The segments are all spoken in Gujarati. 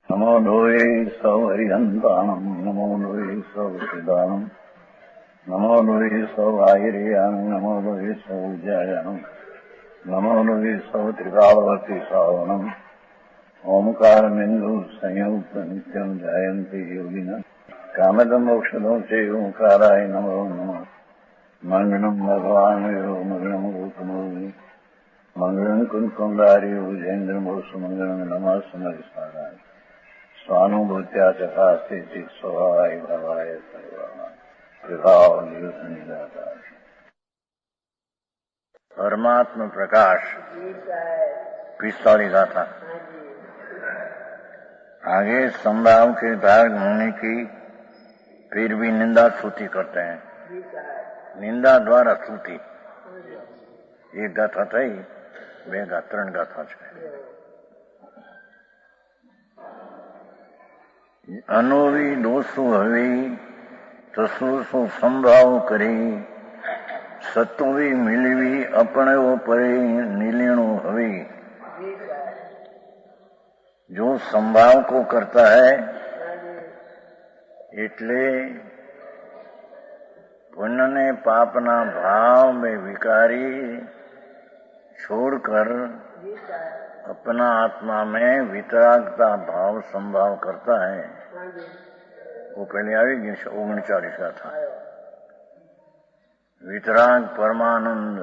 नमो लोये सौहरिहन्ताणम् नमो लोये सौहृदानम् नमो लोये सौभागिर्यानम् नमो लोये सौज्यायानम् नमो लोये सौत्रिकावती सावनम् ओंकारमिन्दु संयुक्त नित्यम् जायन्ति योगिनः कामदम् मोक्षदम् च ओंकाराय नमो नमः मङ्गलम् भगवान् यो मङ्गलम् गौतमोऽग्नि मङ्गलम् कुन्कुण्डारि भुजेन्द्रमोसु मङ्गलम् नमः समरिसाराय स्वानुभूत्या चकास्ते स्वभावाय भावाय सर्वदा परमात्मा प्रकाश 45 गाथा। आगे संभाव के धारक होने की फिर भी निंदा स्तुति करते हैं। निंदा द्वारा स्तुति एक गाथा थी, બે ત્રણ ગાથા છે। અનોવી દોષો હવે તસુ સુ સંભાવ કરી સત્વી મિલવી અપણ્યો પરે નીલીણો હવે। जो संभाव को करता है એટલે पुण्य ने पापना भाव में विकारी छोड़कर अपना आत्मा में वितरागता भाव संभाव करता है। वो पहले आएगी 39 का था। वितराग परमानंद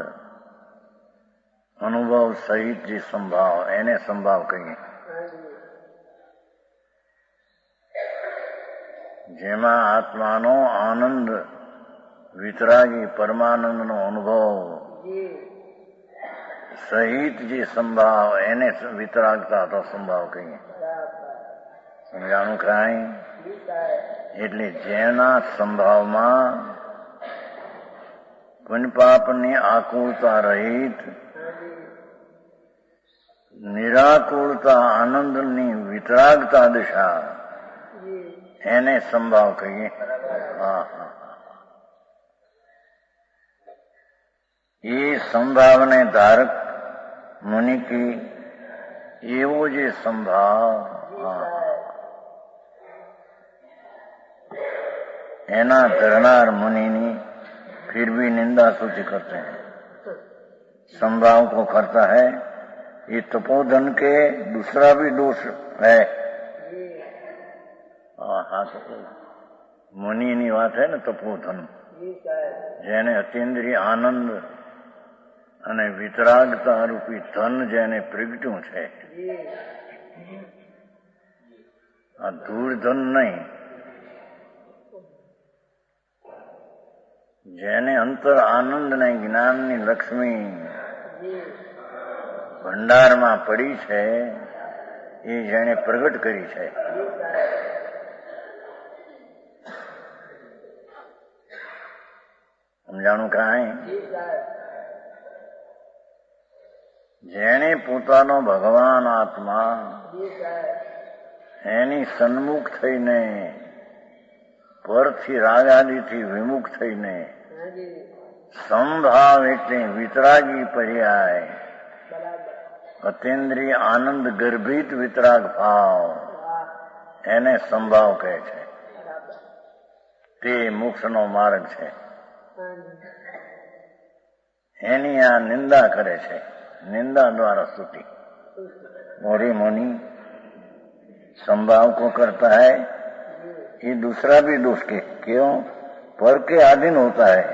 अनुभव सहित जी संभाव एने संभाव कहिए। જેમાં આત્માનો આનંદ વિતરાગી પરમાનંદનો અનુભવ સહિત જે સંભાવ એને વિતરાગતા તો સંભાવ કહીએ। સમજાણું કાંઈ? એટલે જેના સંભાવમાં પુણ્યપાપની આકુળતા રહિત નિરાકુળતા આનંદની વિતરાગતા દિશા એને સંભાવ કહીએ। ये संभावने धारक मुनि की एवो जे संभाव एना धरनार मुनि फिर भी निंदा स्तुति करते हैं। संभाव को करता है। ये तपोधन के दूसरा भी दोष है। हाँ तो मुनि बात है ना तपोधन જેને અતિન્દ્રિય આનંદ અને વિતરાગતા રૂપી ધન જેને પ્રગટ્યું છે આ ધૂળધન નહીં, જેને અંતર આનંદ ને જ્ઞાનની લક્ષ્મી ભંડારમાં પડી છે એ જેને પ્રગટ કરી છે। સમજાણું કાંઈ? જેણે પોતાનો ભગવાન આત્મા એની સન્મુખ થઈને પરથી રાગાદિથી વિમુખ થઈને સંભાવ એટલે વિતરાગી પર્યાય અતિન્દ્રિય આનંદ ગર્ભિત વિતરાગ ભાવ એને સંભાવ કહે છે। તે મોક્ષનો માર્ગ છે। એની આ નિંદા કરે છે। निंदा द्वारा स्तुति। मोरे मुनि संभाव को करता है। ये दूसरा भी दोष के क्यों? पर के अधीन होता है।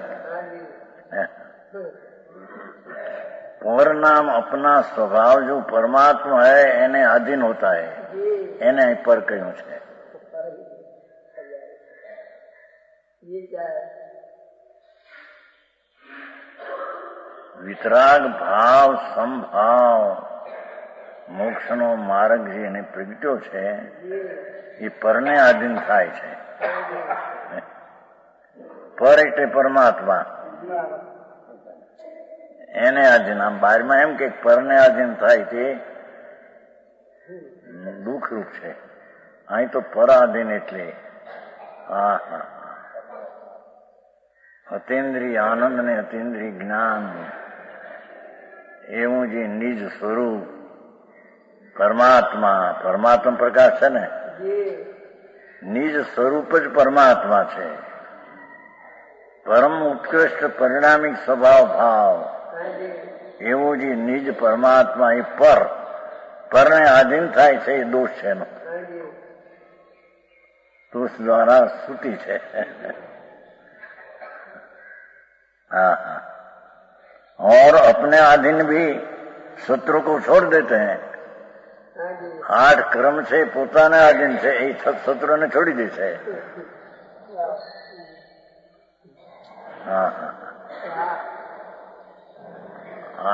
पर नाम अपना स्वभाव जो परमात्मा है एने अधीन होता है। एने पर क्यों है? વિતરાગ ભાવ સંભાવ મોક્ષનો માર્ગ જેને પ્રગટ્યો છે એ પરને આધીન થાય છે। પર એટલે પરમાત્મા એને આધીન। આમ બહારમાં એમ કે પરને આધીન થાય તે દુઃખરૂપ છે। અહીં તો પરાધીન એટલે અતિન્દ્રિય આનંદ ને અતિન્દ્રિય જ્ઞાન એવું જે નિજ સ્વરૂપ પરમાત્મા પરમાત્મા પ્રકાશ છે ને, નિજ સ્વરૂપ જ પરમાત્મા છે. પરમ ઉત્કૃષ્ટ પરિણામિક સ્વભાવ ભાવ એવું જે નિજ પરમાત્મા એ પરને આધીન થાય છે એ દોષ છે એનો. દોષ દ્વારા સ્તુતિ છે. हाँ हाँ. और अपने अधीन भी शत्रु को छोड़ देते हैं. 8 कर्म से પોતાના અધીન છે એ શત્રુને છોડી દે છે. હા હા.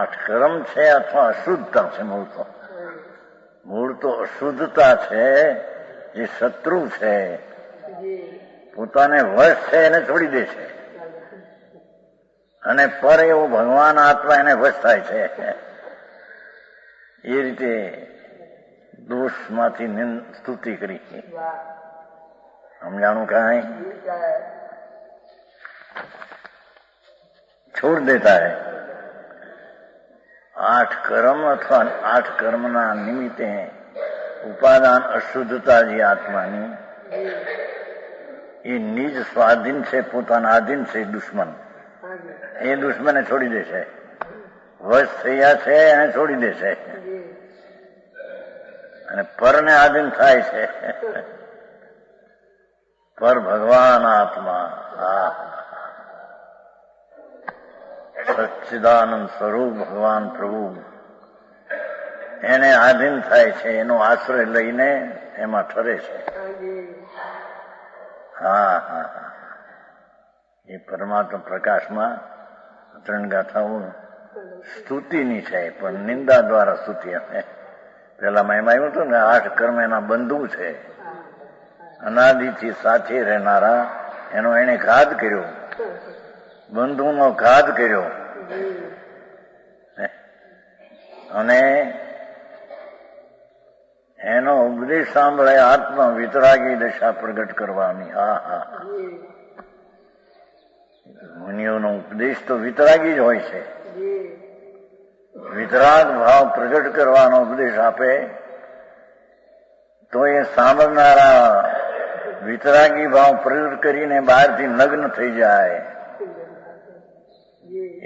8 કર્મ છે અથવા અશુદ્ધતા છે. મૂળ તો અશુદ્ધતા છે. જે શત્રુ છે પોતાને વશ છે એને છોડી દે છે અને પર એવો ભગવાન આત્મા એને વશ થાય છે. એ રીતે દોષમાંથી સ્તુતિ કરી. સમજાણું કાંઈ? छोड़ देता है. 8 कर्म अथवा 8 कर्मના નિમિત્તે ઉપાદાન અશુદ્ધતા જે આત્માની એ નિજ સ્વાધીન છે, પોતાના આધીન છે. દુશ્મન એ દુશ્મને છોડી દે છે. વશ થયા છે એને છોડી દે છે અને પરને આધીન થાય છે. પર ભગવાન આત્મા સચ્ચિદાનંદ સ્વરૂપ ભગવાન પ્રભુ એને આધીન થાય છે. એનો આશ્રય લઈને એમાં ઠરે છે. હા હા હા. એ પરમાત્મા પ્રકાશમાં 3 ગાથાઓ સ્તુતિની છે, પણ નિંદા દ્વારા સ્તુતિ. પેલામાં એમાં આવ્યું હતું ને 8 કર્મ એના બંધુ છે, અનાદિથી સાથે રહેનારા. એનો એને ઘાત કર્યો, બંધુનો ઘાત કર્યો અને એનો ઉપદેશ સાંભળે આત્મા વિતરાગી દશા પ્રગટ કરવાની. હા હા. મુનિઓનો ઉપદેશ તો વિતરાગી જ હોય છે. વિતરાગ ભાવ પ્રગટ કરવાનો ઉપદેશ આપે તો એ સાંભળનારા વિતરાગી ભાવ પ્રગટ કરીને બહારથી નગ્ન થઈ જાય.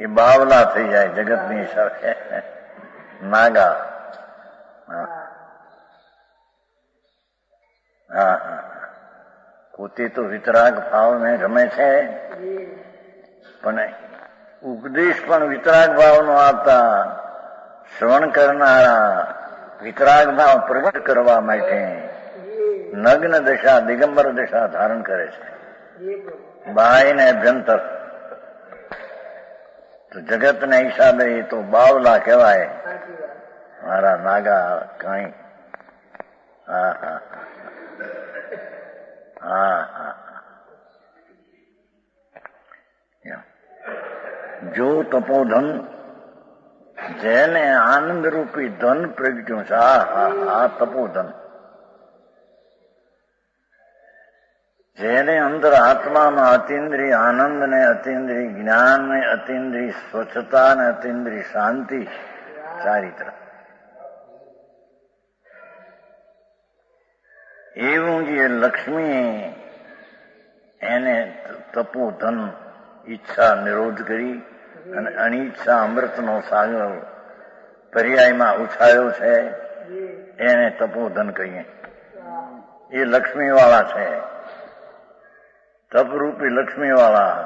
એ બાવલા થઈ જાય જગતની સાથે નાગા. હા હા. પોતે તો વિતરાગ ભાવને ગમે છે, પણ ઉપદેશ પણ વિતરાગ ભાવનો આપતા શ્રવણ કરનારા વિતરાગ ભાવ પ્રગટ કરવા માટે નગ્ન દશા, દિગંબર દશા ધારણ કરે છે, બાહ્ય ને અભ્યંતર. તો જગતને હિસાબે એ તો બાવલા કહેવાય, મારા નાગા કઈ. હા હા હા હા. જો તપોધન જેને આનંદ રૂપી ધન પ્રગટ્યું છે, આ તપોધન જેને અંદર આત્મામાં અતિન્દ્રિય આનંદ ને અતિન્દ્રિય જ્ઞાન ને અતિન્દ્રિય સ્વચ્છતા ને અતિન્દ્રિય શાંતિ ચારિત્ર, એવું જે લક્ષ્મી એને તપોધન ઈચ્છા નિરોધ કરી અને અનિચ્છા અમૃતનો સાગર પર્યાયમાં ઉછાળ્યો છે, એને તપોધન કહીએ. એ લક્ષ્મી વાળા છે, તપરૂપી લક્ષ્મી વાળા.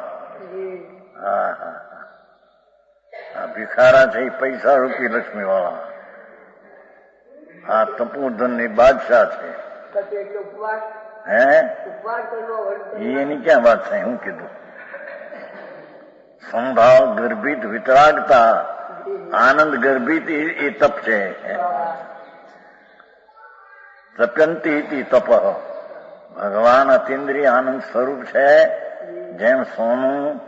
હા હા. આ ભિખારા છે એ પૈસા રૂપી લક્ષ્મી વાળા. આ તપોધન ની બાદશાહ છે. હે એની ક્યાં વાત છે? હું કીધું સંભાવ ગર્ભિત વિતરાગતા આનંદ ગર્ભિત એ તપ છે. તપ્યંતી તપ. ભગવાન અતિન્દ્રિય આનંદ સ્વરૂપ છે. જેમ સોનું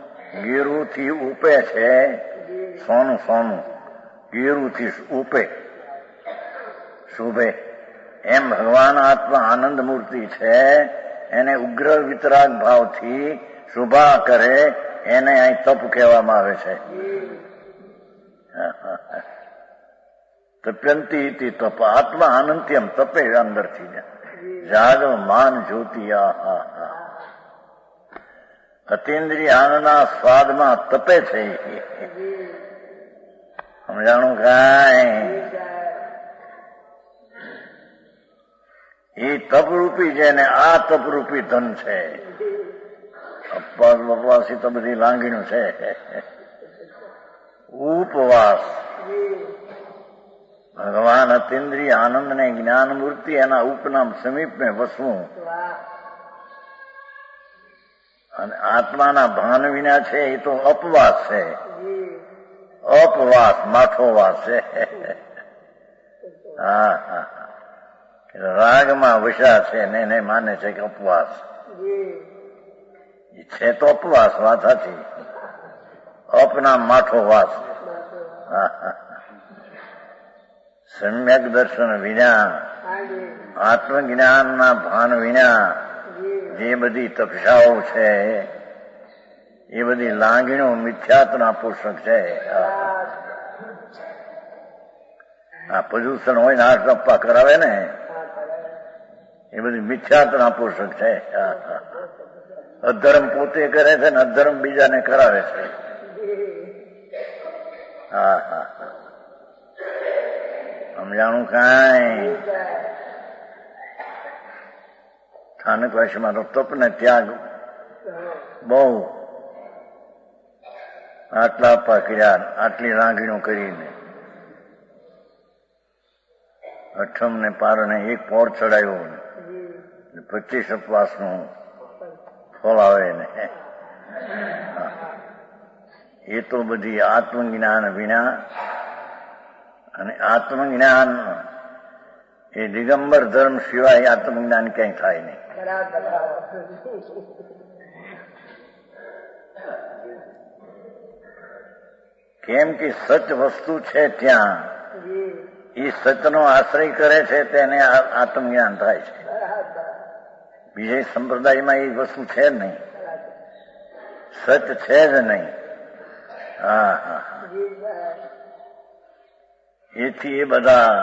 ગીરુથી ઉપે છે, સોનું ગીરુથી ઉપે શોભે, એમ ભગવાન આત્મા આનંદ મૂર્તિ છે. એને ઉગ્ર વિતરાગ ભાવથી શોભા કરે, એને અહીં તપ કહેવામાં આવે છે. તપ્યંતી ઇતિ તપ આત્મા અનંત્યમ તપે અંદરથી જાગો માન જ્યોતિ આહા અતિન્દ્રિય આનંદના સ્વાદમાં તપે છે. સમજાણું કાંઈ? એ તપરૂપી છે ને આ તપરૂપી ધન છે. અપવાસ બપવાસી તો બધી લાંગીનું છે. ઉપવાસ ભગવાન અતિન્દ્રિય આનંદ ને જ્ઞાન મૂર્તિ એના ઉપનામ સમીપ ને વસવું અને આત્માના ભાન વિના છે એ તો અપવાસ છે. અપવાસ માઠો વાસ છે. હા હા રાગમાં વશા છે ને એને માને છે કે અપવાસ છે તો અપવાસ વાત સાચી. અપના માઠો વાસ. સમ્યક દર્શન વિના આત્મજ્ઞાનના ભાન વિના જે બધી તપસ્યાઓ છે એ બધી લાંગણીઓ મિથ્યાત્વના પોષક છે. આ પ્રદૂષણ હોય ને આ ટપ્પા કરાવે ને એ બધી મિથ્યાત્વના પોષક છે. અધર્મ પોતે કરે છે ને અધર્મ બીજાને કરાવે છે. હા હા સમજાણું કાંઈ? સ્થાનક વાસીમાં તો તપ ને ત્યાગ બહુ આટલા આપા કર્યા આટલી લાંગણીઓ કરીને અઠમ ને પારને એક પોર ચડાવ્યો 25 ઉપવાસનું ફળ આવે ને એ તો બધી આત્મજ્ઞાન વિના અને આત્મજ્ઞાન એ દિગંબર ધર્મ સિવાય આત્મજ્ઞાન ક્યાંય થાય નહીં. કેમ કે સચ વસ્તુ છે ત્યાં એ સચનો આશ્રય કરે છે તેને આત્મજ્ઞાન થાય છે. બીજે સંપ્રદાયમાં એ વસ્તુ છે જ નહીં. સચ છે જ નહીં. હા હા એથી એ બધા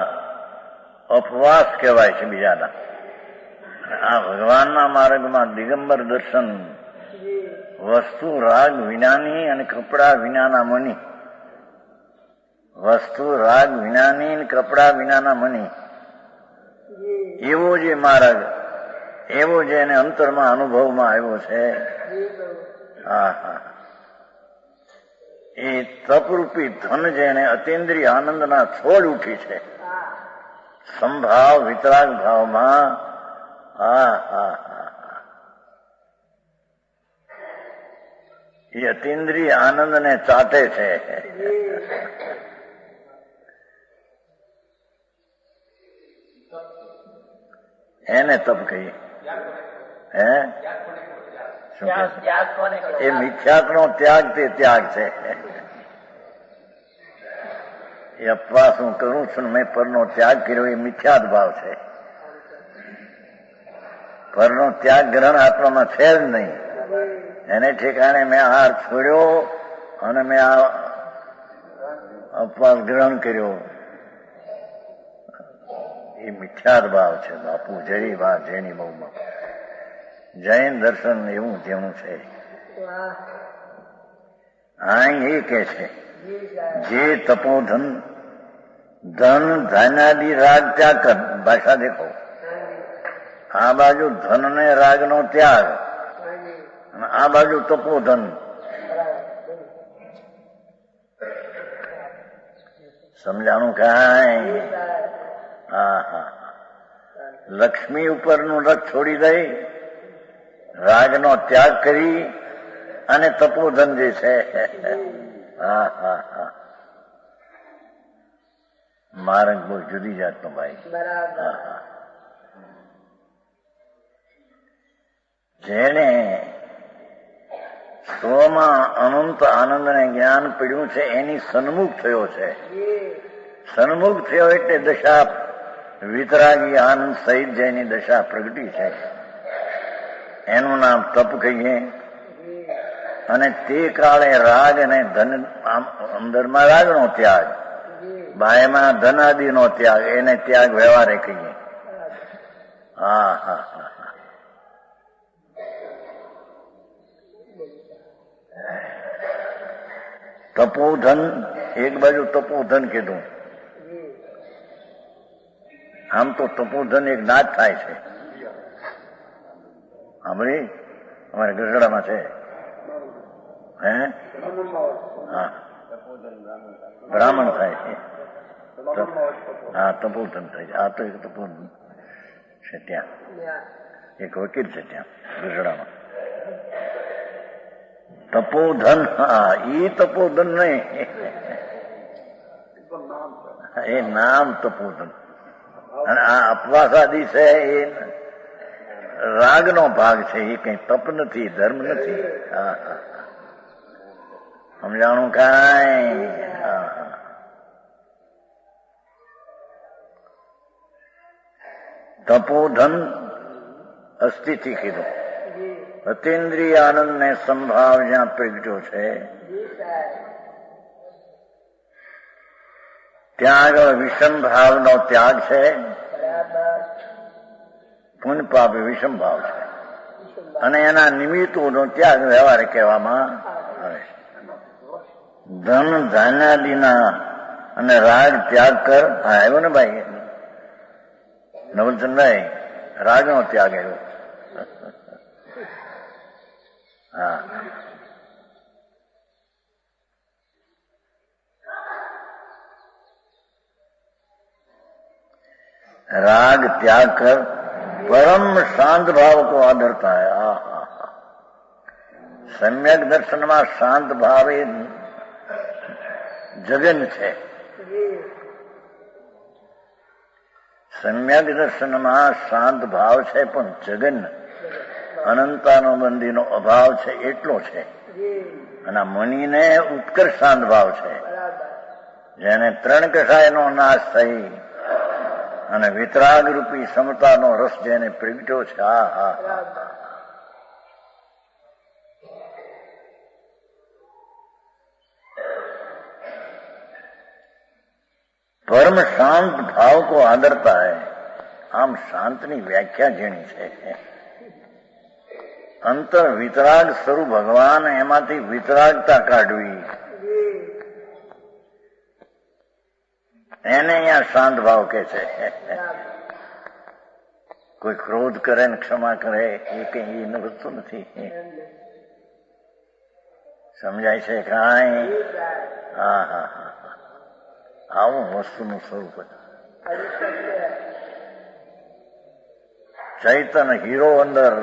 અપવાસ કહેવાય છે બીજાના. આ ભગવાનના માર્ગમાં દિગંબર દર્શન વસ્તુ રાગ વિનાની અને કપડા વિનાના મની. વસ્તુ રાગ વિનાની અને કપડા વિનાના મની એવો જે માર્ગ એવો જે એને અંતરમાં અનુભવમાં આવ્યો છે. હા હા એ તપરૂપી ધન જેને અતિન્દ્રિય આનંદના છોડ ઉઠી છે સંભાવ વિતરાગ ભાવમાં. હા હા હા એ અતિન્દ્રિય આનંદને ચાટે છે. એને તપ કહીએ. હે એ મિથ્યાત્વનો ત્યાગ તે ત્યાગ છે. એ અપવાસ હું કરું છું મેં પરનો ત્યાગ કર્યો એ મિથ્યાત ભાવ છે. પરનો ત્યાગ ગ્રહણ આત્મામાં છે જ નહીં. એને ઠેકાણે મેં આહાર છોડ્યો અને મેં આ અપવાસ ગ્રહણ કર્યો એ મિથ્યાત ભાવ છે. બાપુ જરી વાત જેની બહુમાં જૈન દર્શન એવું જેવું છે. અહીં એ કે છે જે તપોધન ધન ધનાદિ રાગ ત્યાગ કર. ભાષા દેખો આ બાજુ ધન ને રાગ નો ત્યાગ અને આ બાજુ તપોધન. સમજાણું કાંઈ? હા હા લક્ષ્મી ઉપરનું રથ છોડી દઈ રાગનો ત્યાગ કરી અને તપોધન જે છે. હા હા હા માર્ગ બહુ જુદી જાતનો ભાઈ. હા હા જેને સ્વમાં અનંત આનંદ ને જ્ઞાન પીડ્યું છે એની સન્મુખ થયો છે. સન્મુખ થયો એટલે દશા વિતરાગી આનંદ સહિત જેની દશા પ્રગટી છે એનું નામ તપ કહીએ. અને તે કાળે રાગ અને ધન અંદરમાં રાગનો ત્યાગ બાહ્યમાં ધનાદિનો ત્યાગ, એને ત્યાગ વ્યવહારે કહીએ. હા હા હા. તપોધન, એક બાજુ તપોધન કીધું. આમ તો તપોધન એક નાદ થાય છે. સાંભળી, અમારે ગઢડામાં છે. હે? હા, બ્રાહ્મણ થાય છે. હા, તપોધન થાય છે. આ તો એક તપોધન છે ત્યાં, એક વકીલ છે ત્યાં ગઢડામાં. તપોધન, હા, ઈ તપોધન નહીં, એ નામ તપોધન. અને આ અપવાસાદી છે એ રાગનો ભાગ છે, એ કઈ તપ નથી, ધર્મ નથી. હા હા, સમજાણું કાંઈ? હા હા. તપોધન અસ્થિથી કીધું. અતિન્દ્રિય આનંદ ને સંભાવ જ્યાં પ્રગટ્યો છે ત્યાં આગળ વિષમ ભાવનો ત્યાગ છે. પુણ્ય પાપ વિષમ ભાવ છે અને એના નિમિત્તોનો ત્યાગ વ્યવહાર કહેવામાં આવે છે. ધન ધાન્યાદિના અને રાગ ત્યાગ કર. હા, આવ્યો ને ભાઈ નવલચંદભાઈ, રાગનો ત્યાગ આવ્યો. હા, राग त्याग कर परम शांत भाव को आदरता है. सम्यक दर्शन में शांत भाव ए जगन है. सम्यक दर्शन में शांत भाव है पण जगन अनंतानो बंधीनो अभाव है એટલો છે. અને મુનિને ઉત્કર્ષ શાંત ભાવ છે, જેને ત્રણ કષાયનો નાશ થઈ અને વિતરાગ રૂપી સમતાનો રસ જેને પ્રગટ્યો છે. હા હા, પરમ શાંત ભાવ કો આદરતા હૈ. આમ શાંતની વ્યાખ્યા જેની છે, અંતર વિતરાગ સ્વરૂપ ભગવાન, એમાંથી વિતરાગતા કાઢવી, એને અહીંયા શાંત ભાવ કે છે. કોઈ ક્રોધ કરે ને ક્ષમા કરે એ કઈ એની વસ્તુ નથી. સમજાય છે કાંઈ? હા હા હા, આવું વસ્તુનું સ્વરૂપ હતું. ચૈતન હીરો અંદર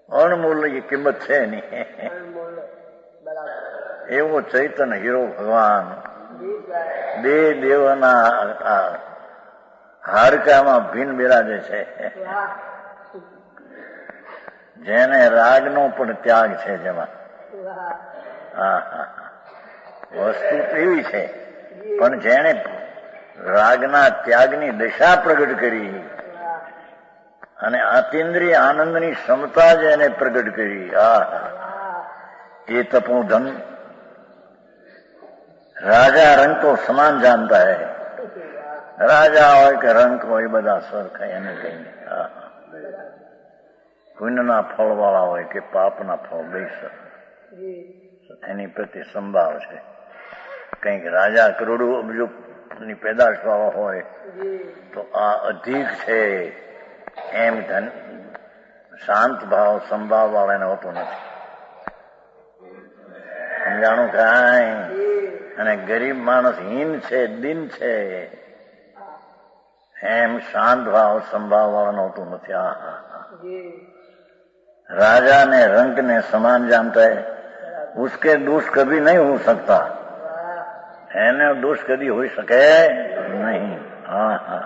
અણમૂલ્ય કિંમત છે નહીં, એવો ચૈતન હીરો ભગવાન દેવના હાડકામાં ભીન બિરાજે છે, જેને રાગનો પણ ત્યાગ છે. જેમાં હા હા, વસ્તુ એવી છે પણ જેને રાગના ત્યાગની દશા પ્રગટ કરી અને અતિન્દ્રિય આનંદની ક્ષમતા જેને પ્રગટ કરી, એ તપોધન. રાજા રંગ તો સમાન જાણતા હૈ. રાજા હોય કે રંગ હોય, બધા સરખા એને કહીને. પુણ્યના ફળ વાળા હોય કે પાપના ફળ, બે એની પ્રત્યે સંભાવ છે. કંઈક રાજા કરોડો અબજો ની પેદાશ વાળો હોય તો આ અધિક છે એમ શાંત ભાવ સંભાવ વાળાને હોતો નથી. સમજાણું કાંઈ? અને ગરીબ માણસ હીન છે, દિન છે, એમ શાંત ભાવ સંભાવ વાળાને હોતું નથી. राजा ने रंग ने समान जानता है, उसके दोष कभी नहीं हो सकता. એને દોષ કદી હોઈ શકે નહીં. હા હા,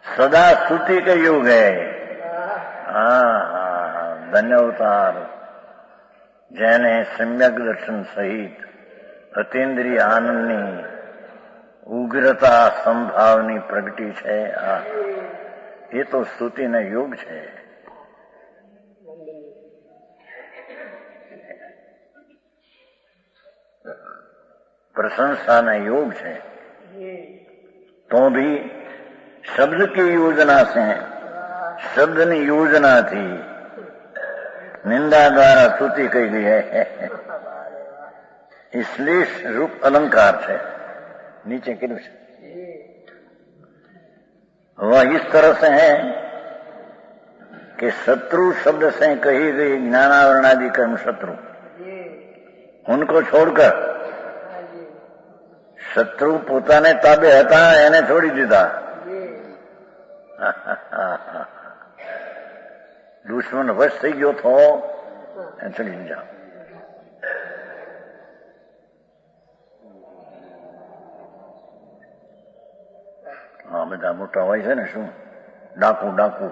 સદા સ્તુતિ કે યુગ હૈ. હા હા, ધન્ય અવતાર જેને સમ્યક દર્શન સહિત અતિન્દ્રિય આનંદની ઉગ્રતા સંભાવની પ્રગટી છે. એ તો સ્તુતિને યોગ છે. પ્રશંસાને યોગ છે, તો ભી શબ્દ की योजना से, શબ્દની યોજનાથી નિંદા દ્વારા સ્તુતિ કહી ગઈ है, इसलिए रूप अलंकार છે. नीचे किधर से वह इस तरह से है कि शत्रु शब्द से कही गई ज्ञानावरण आदि कर्म शत्रु, उनको छोड़कर શત્રુ પોતાને તાબે હતા એને છોડી દીધા. દુશ્મન વશ થઈ ગયો તો એને છોડી દીધા. હા, બધા મોટા હોય છે ને, શું ડાકુ ડાકુ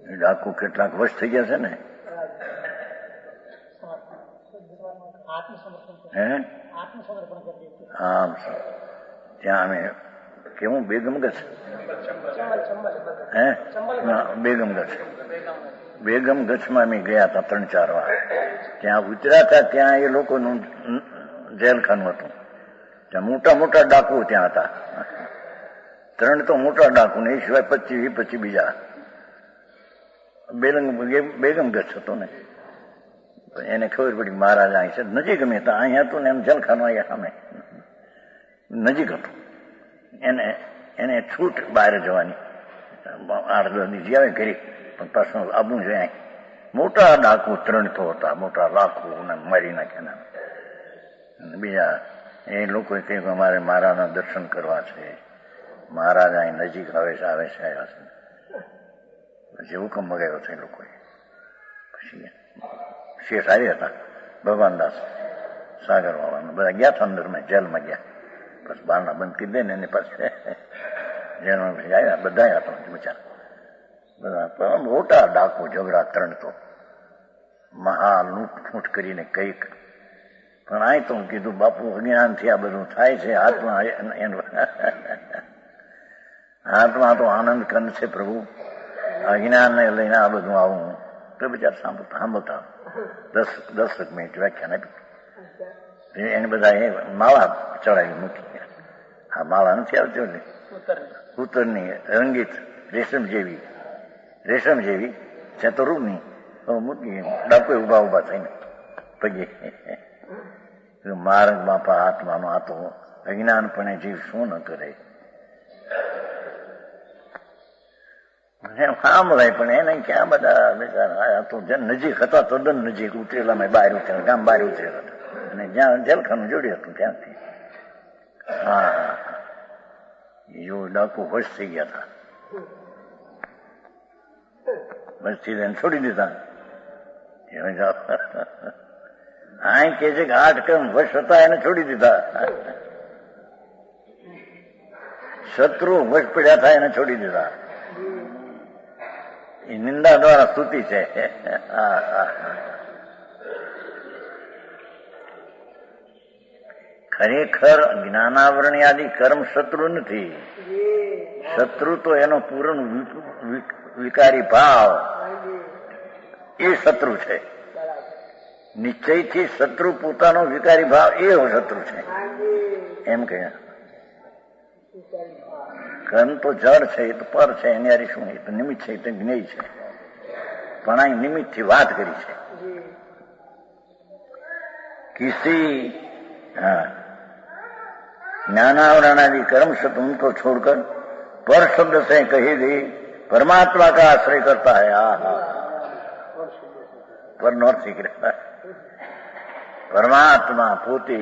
એ ડાકુ કેટલાક વશ થઈ ગયા છે ને. હે આમ ત્યાં અમે કેવું બેગમગઢ, હે બેગમગઢ, બેગમગઢમાં અમે ગયા હતા 3-4 વાર. ત્યાં ઉતર્યા હતા, ત્યાં એ લોકોનું જેલખાનું હતું. ત્યાં મોટા મોટા ડાકુ ત્યાં હતા. 3 તો મોટા ડાકુ ને એ સિવાય 25 બીજા. બેગમગઢ હતો ને, એને ખબર પડી મહારાજ અહીં છે નજીક. અમે હતા અહીંયા હતું ને એમ જલખાનું અહીંયા સામે નજીક હતું. એને છૂટ બહાર જવાની 8-10 દિવસ આવે ઘરે, પણ પાછું આવવું જોઈએ. મોટા ડાકુ 3 તો હતા, મોટા લાખો મારી નાખ્યા. બીજા એ લોકો કહ્યું કે અમારે મહારાજના દર્શન કરવા છે, મહારાજ અહીં નજીક આવે છે આવ્યા છે. પછી હુકમ મગાવ્યો છે એ લોકોએ. પછી શેઠ આવ્યા હતા ભગવાનદાસ સાગર વાળા, બધા ગયા હતા અંદરમાં, જેલમાં ગયા. પછી બારણા બંધ કરી દે ને એની પાસે જેલમાં પછી આવ્યા, બધા આવ્યા હતા બિચારા. બધા મોટા ડાકુ ઝઘડા 3 તો મહા લૂંટફૂંટ કરીને કઈક. પણ આ તો કીધું બાપુ અજ્ઞાનથી આ બધું થાય છે. આત્મા તો આનંદ કંદ છે પ્રભુ, અજ્ઞાનને લઈને આ બધું આવું. તો બિચારા સાંભળતા 10 મિનિટ વ્યાખ્યાન આપ્યું. એને બધા એ માળા ચડાવી મૂકી. આ માળા નથી આવતી ને ઉત્તરની રંગીત રેશમ જેવી છે તો રૂની મૂકી. ડાકોએ ઉભા થઈને પગે માર્ગ બાપા આત્માનો આ તો અજ્ઞાનપણે જીવ શું ન કરે. સાંભળાય પણ એને ક્યાં બધા બેચારા તો નજીક હતા, તદ્દન નજીક ઉતરેલા, બહાર ઉતરેલા, ગામ બહાર ઉતરેલા હતા. અને જ્યાં જેલખાનું જોડ્યું હતું ત્યાંથી હા જો ડાકુ વશ થઈ ગયા હતા. વશથી એને છોડી દીધા. આ કે છે કે 8 કર્મ વશ હતા એને છોડી દીધા. શત્રુ વશ પડ્યા હતા એને છોડી દીધા. એ નિંદા દ્વારા સ્તુતિ છે. ખરેખર જ્ઞાનાવરણી આદિ કર્મ શત્રુ નથી. શત્રુ તો એનો પૂર્ણ વિકારી ભાવ એ શત્રુ છે. નિશ્ચયથી શત્રુ પોતાનો વિકારી ભાવ એ શત્રુ છે એમ કહે. કર્મ તો જળ છે, એ તો પર છે, એની હારી શું, એ તો નિમિત્ત છે, એ તો જ્ઞેય છે. પણ આ નિમિત્ત થી વાત કરી છે. किसी ज्ञानावरणादि कर्म शब्द उनको छोड़कर पर शब्द से कही गई परमात्मा का आश्रय करता है. पर नॉट सीक्रेट परमात्मा પોતે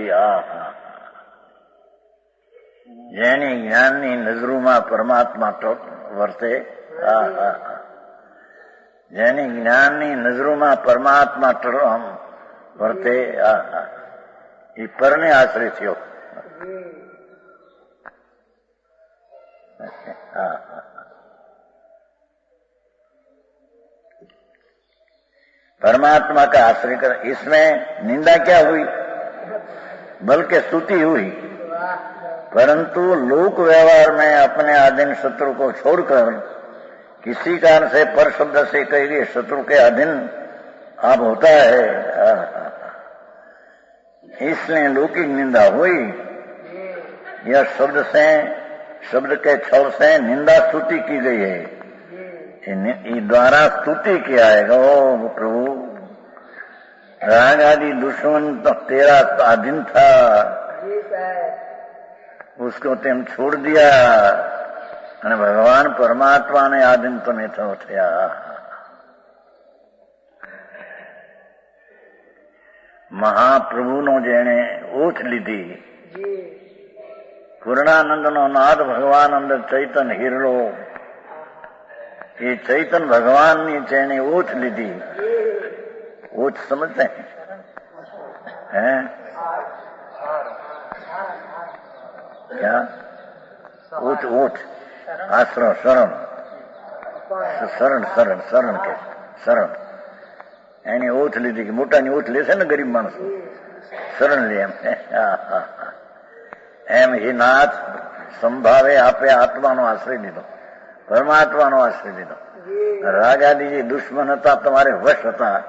જેની જ્ઞાનની નજરોમાં પરમાત્મા વર્તે, જેની જ્ઞાનની નજરોમાં પરમાત્મા વર્તે એ પરને આશ્રય થયો. परमात्मा का आश्रय कर. इसमें निंदा क्या हुई, बल्कि स्तुति हुई. परंतु लोक व्यवहार में अपने अधीन शत्रु को छोड़कर किसी कारण से पर शब्द से कही शत्रु के अधीन आप होता है. इसलिए लौकिक निंदा हुई। यह शब्द के छल से निंदा स्तुति की गई है। द्वारा स्तुति किया है। ओ प्रभु, राग आदि दुश्मन तो तेरा अधीन था, उसको तेम छोड़ दिया અને ભગવાન પરમાત્માને આધીન તમે થયા. મહાપ્રભુનો જેણે ઓથ લીધી, પૂર્ણાનંદનો નાદ ભગવાન અંદર ચૈતન હિરલો, એ ચૈતન ભગવાનની જેણે ઓથ લીધી. ઓથ સમજते हैं? क्या? ओठ ओठ आश्रम शरण शरण शरण शरण के शरण एनी ओठ लीधी कि मोटानी ओठ लेશે ને ગરીબ માણસ શરણ લે એમ એ નાથ સંભાવે આપે આત્માનો આશ્રય લીધો, પરમાત્માનો આશ્રય લીધો. રાગાદી જે દુશ્મન હતા, તમારે વશ હતા,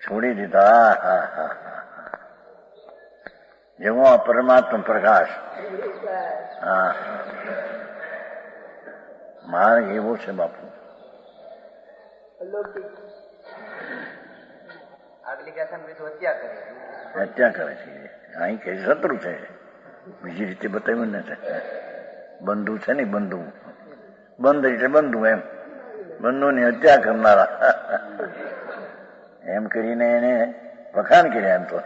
છોડી દીધા. જેવો પરમાત્મા પ્રકાશ. હા, માર્ગ એવો છે બાપુ. હત્યા કરે છે. અહીં કે શત્રુ છે, બીજી રીતે બતાવ્યું ને છે. બંધુ છે ને, બંધુ બંધ એટલે બંધુ, એમ બંધુની હત્યા કરનારા એમ કરીને એને વખાણ કર્યા. એમ તો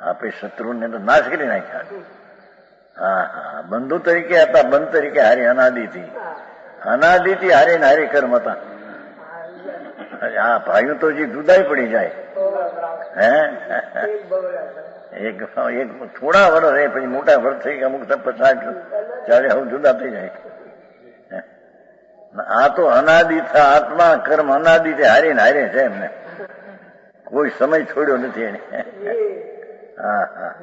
આપે શત્રુને તો નાશ કરી નાખ્યા. હા હા, બંધુ તરીકે હતા, બંધ તરીકે હારે અનાદિથી હારે ને હારે કર્મ હતા. હા, ભાઈઓ તો જે જુદાઈ પડી જાય. હે, એક થોડા વર્ષ રહે, પછી મોટા વર્ષ થઈ ગયા, અમુક 50 40 હવે જુદા થઈ જાય. આ તો અનાદિ આત્મા કર્મ અનાદિથી હારે ને હારે છે. એમને કોઈ સમય છોડ્યો નથી એને. હા હા,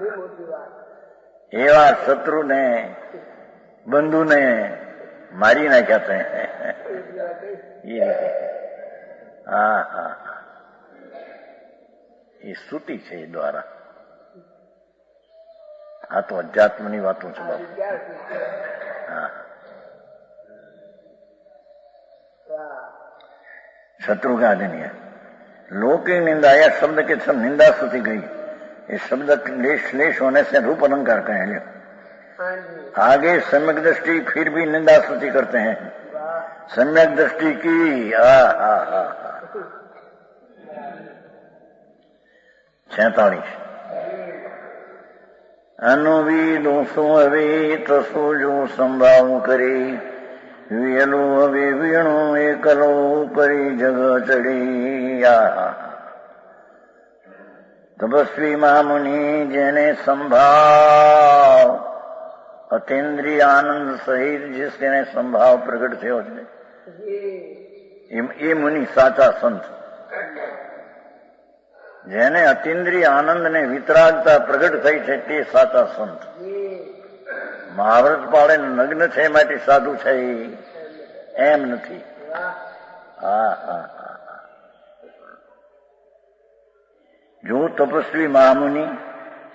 એવા શત્રુને બંધુને મારી નાખ્યા છે. હા હા, એ સ્તુતિ છે એ દ્વારા. આ તો અધ્યાત્મની વાતો છે બાપુ. હા, शत्रु का आदि नहीं है. लौकिक निंदा या शब्द के सब निंदा स्तुति गई. ये शब्द श्लेष होने से रूप अलंकार कहें. आगे सम्यक दृष्टि फिर भी निंदा स्तुति करते हैं. सम्यक दृष्टि की 46 अनुविदोषो अवे तसो जो संभाव करे વેલો હવે વીણો એકલો કરી જગ ચડી. તપસ્વી મામુનિ જેને સંભાવ અતિન્દ્રિય આનંદ સહિત જેને સંભાવ પ્રગટ થયો છે, એ મુનિ સાચા સંત. જેને અતિન્દ્રિય આનંદ ને વિતરાગતા પ્રગટ થઈ છે તે સાચા સંત. મહાવ્રત પાળે નગ્ન છે માટે સાધુ છે એમ નથી. હા હા હા, જો તપસ્વી મહામુનિ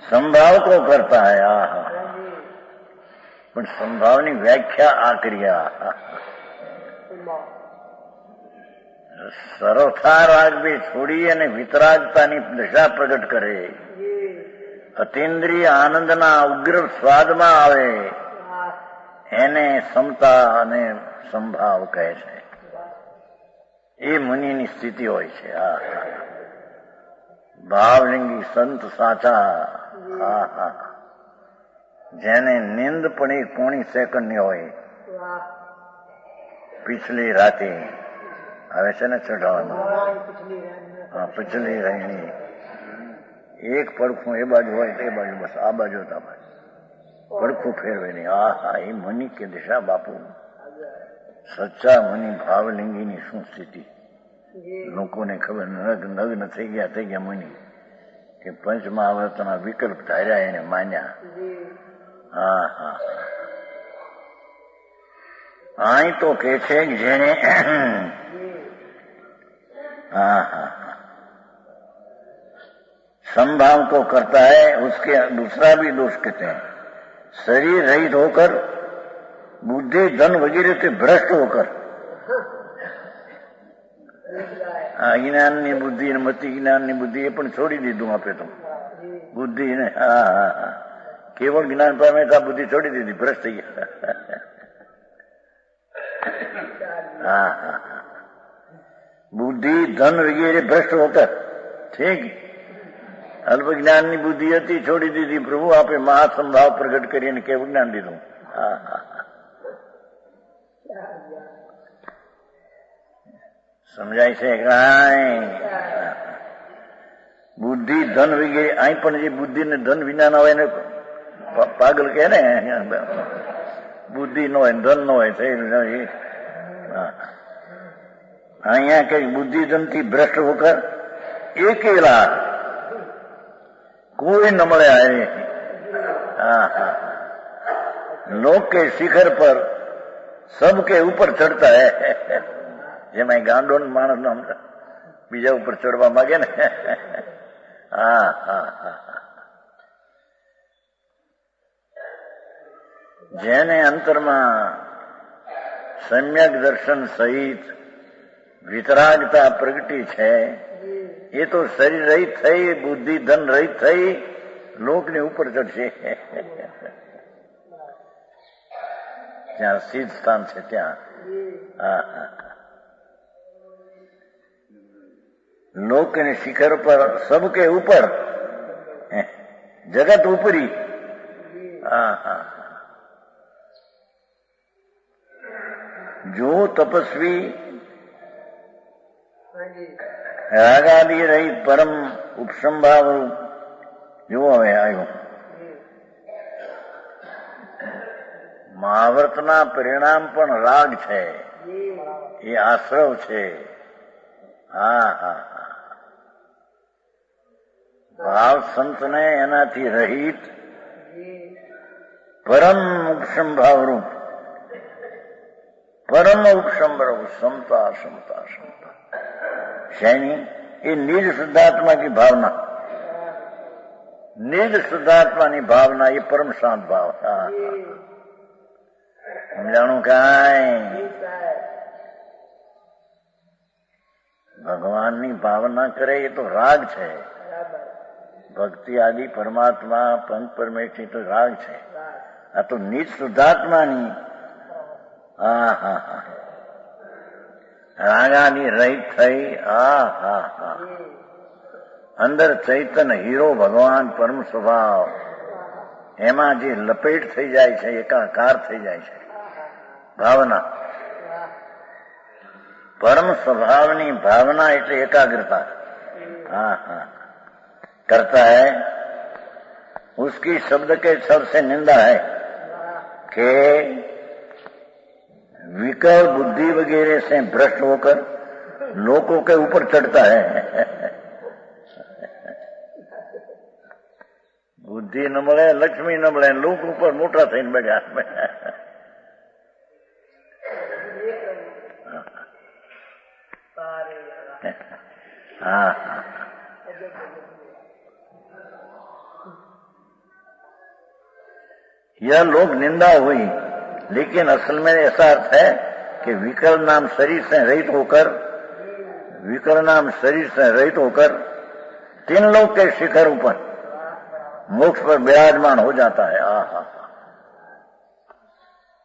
સંભાવ કો કરતા હૈ. હા, પણ સંભાવની વ્યાખ્યા આ કર્યા. સરળતા રાગ બી છોડી અને વિતરાગતાની દશા પ્રગટ કરે. અતિન્દ્રિય આનંદના ઉગ્ર સ્વાદમાં આવે એને સમતા અને સંભાવ કહે છે. એ મુનિની સ્થિતિ હોય છે. હા હા, ભાવલિંગી સંત સાચા. હા હા, જેને નીંદ પણ 1 પોણી સેકન્ડની હોય. પિછલી રાતે આવે છે ને ચઢાવવાનું. હા, પિછલી રહેણી એક પડખું એ બાજુ હોય તો એ બાજુ, બસ આ બાજુ પડખું ફેરવે નહીં. હા હા, એ મુનિ કે દિશા બાપુ. સચ્ચા મુનિ ભાવલિંગીની શું સ્થિતિ. લોકોને ખબર નગ્ન થઈ ગયા મુનિ કે પંચમહાવ્રતના વિકલ્પ ધાર્યા એને માન્યા. હા હા, અહીં તો કે છે જેને હા હા संभाव को करता है, उसके दूसरा भी दोष कहते हैं। शरीर रहित होकर, बुद्धि धन वगैरह से भ्रष्ट होकर, જ્ઞાનની બુદ્ધિ અને મતિ જ્ઞાનની બુદ્ધિ એ પણ છોડી દીધું આપે તો બુદ્ધિ ને કેવળ જ્ઞાન પામે તો આ બુદ્ધિ છોડી દીધી, ભ્રષ્ટ થઈ ગયા. બુદ્ધિ ધન વગેરે ભ્રષ્ટ હોકર, ઠીક અલ્પ જ્ઞાનની બુદ્ધિ હતી, છોડી દીધી. પ્રભુ આપે મહાસંભાવ પ્રગટ કરીને કેવું જ્ઞાન દીધું. સમજાય છે કાંઈ? બુદ્ધિ ધન વગેરે અહીં પણ જે બુદ્ધિ ને ધન વિના ના હોય એને પાગલ કહે ને, બુદ્ધિ ન હોય ધન ન હોય. અહીંયા કઈ બુદ્ધિ ધન થી ભ્રષ્ટ હોકર એકેલા, कोई न મળે आए. लोक के शिखर पर सबके ऊपर चढ़ता है. જેમાં ગાંડો માણસ બીજા ઉપર ચડવા માંગે ને. જેને અંતરમાં સમ્યક દર્શન સહિત વિતરાગતા પ્રગટી છે એ તો શરીર રહિત થઈ, બુદ્ધિ ધન રહિત થઈ લોકની ઉપર ચડશે. ત્યાં સિદ્ધ સ્થાન છે ત્યાં. लोक के शिखर पर सबके ऊपर, जगत ऊपरी. जो तपस्वी रागादि रहित परम उपसंभाव जो હવે આવ્યું મહાવર્તના પરિણામ પણ રાગ છે, એ આશ્રવ છે. ભાવ સંતને એનાથી રહિત પરમ ઉપસંભાવ રૂપ, પરમ ઉપસંભાવ સમતા સમતા સમતા શેની? એ નિજ શુદ્ધાત્માની ભાવના, નિજ શુદ્ધાત્માની ભાવના એ પરમ શાંત ભાવ. સમજાણું કાંઈ? ભગવાનની ભાવના કરે એ તો રાગ છે. ભક્તિ આદિ પરમાત્મા પંચ પરમેશ્વરી તો રાગ છે. આ તો નિજ શુદ્ધાત્માની રાગાની રહિત થઈ. અંદર ચૈતન હીરો ભગવાન પરમ સ્વભાવ, એમાં જે લપેટ થઈ જાય છે, એકાકાર થઈ જાય છે ભાવના. परम स्वभावनी भावना એટલે एकाग्रता करता है. उसकी शब्द के सबसे निंदा है कि विकल बुद्धि वगैरह से भ्रष्ट होकर लोगों के ऊपर चढ़ता है. बुद्धि न મળે, લક્ષ્મી ન મળે, લોક ઉપર મોટા થઈને બેઠા. यह लोग निंदा हुई, लेकिन असल में ऐसा अर्थ है कि विकल नाम शरीर से रहित होकर, विकल नाम शरीर से रहित होकर तीन लोग के शिखर ऊपर मोक्ष पर विराजमान हो जाता है.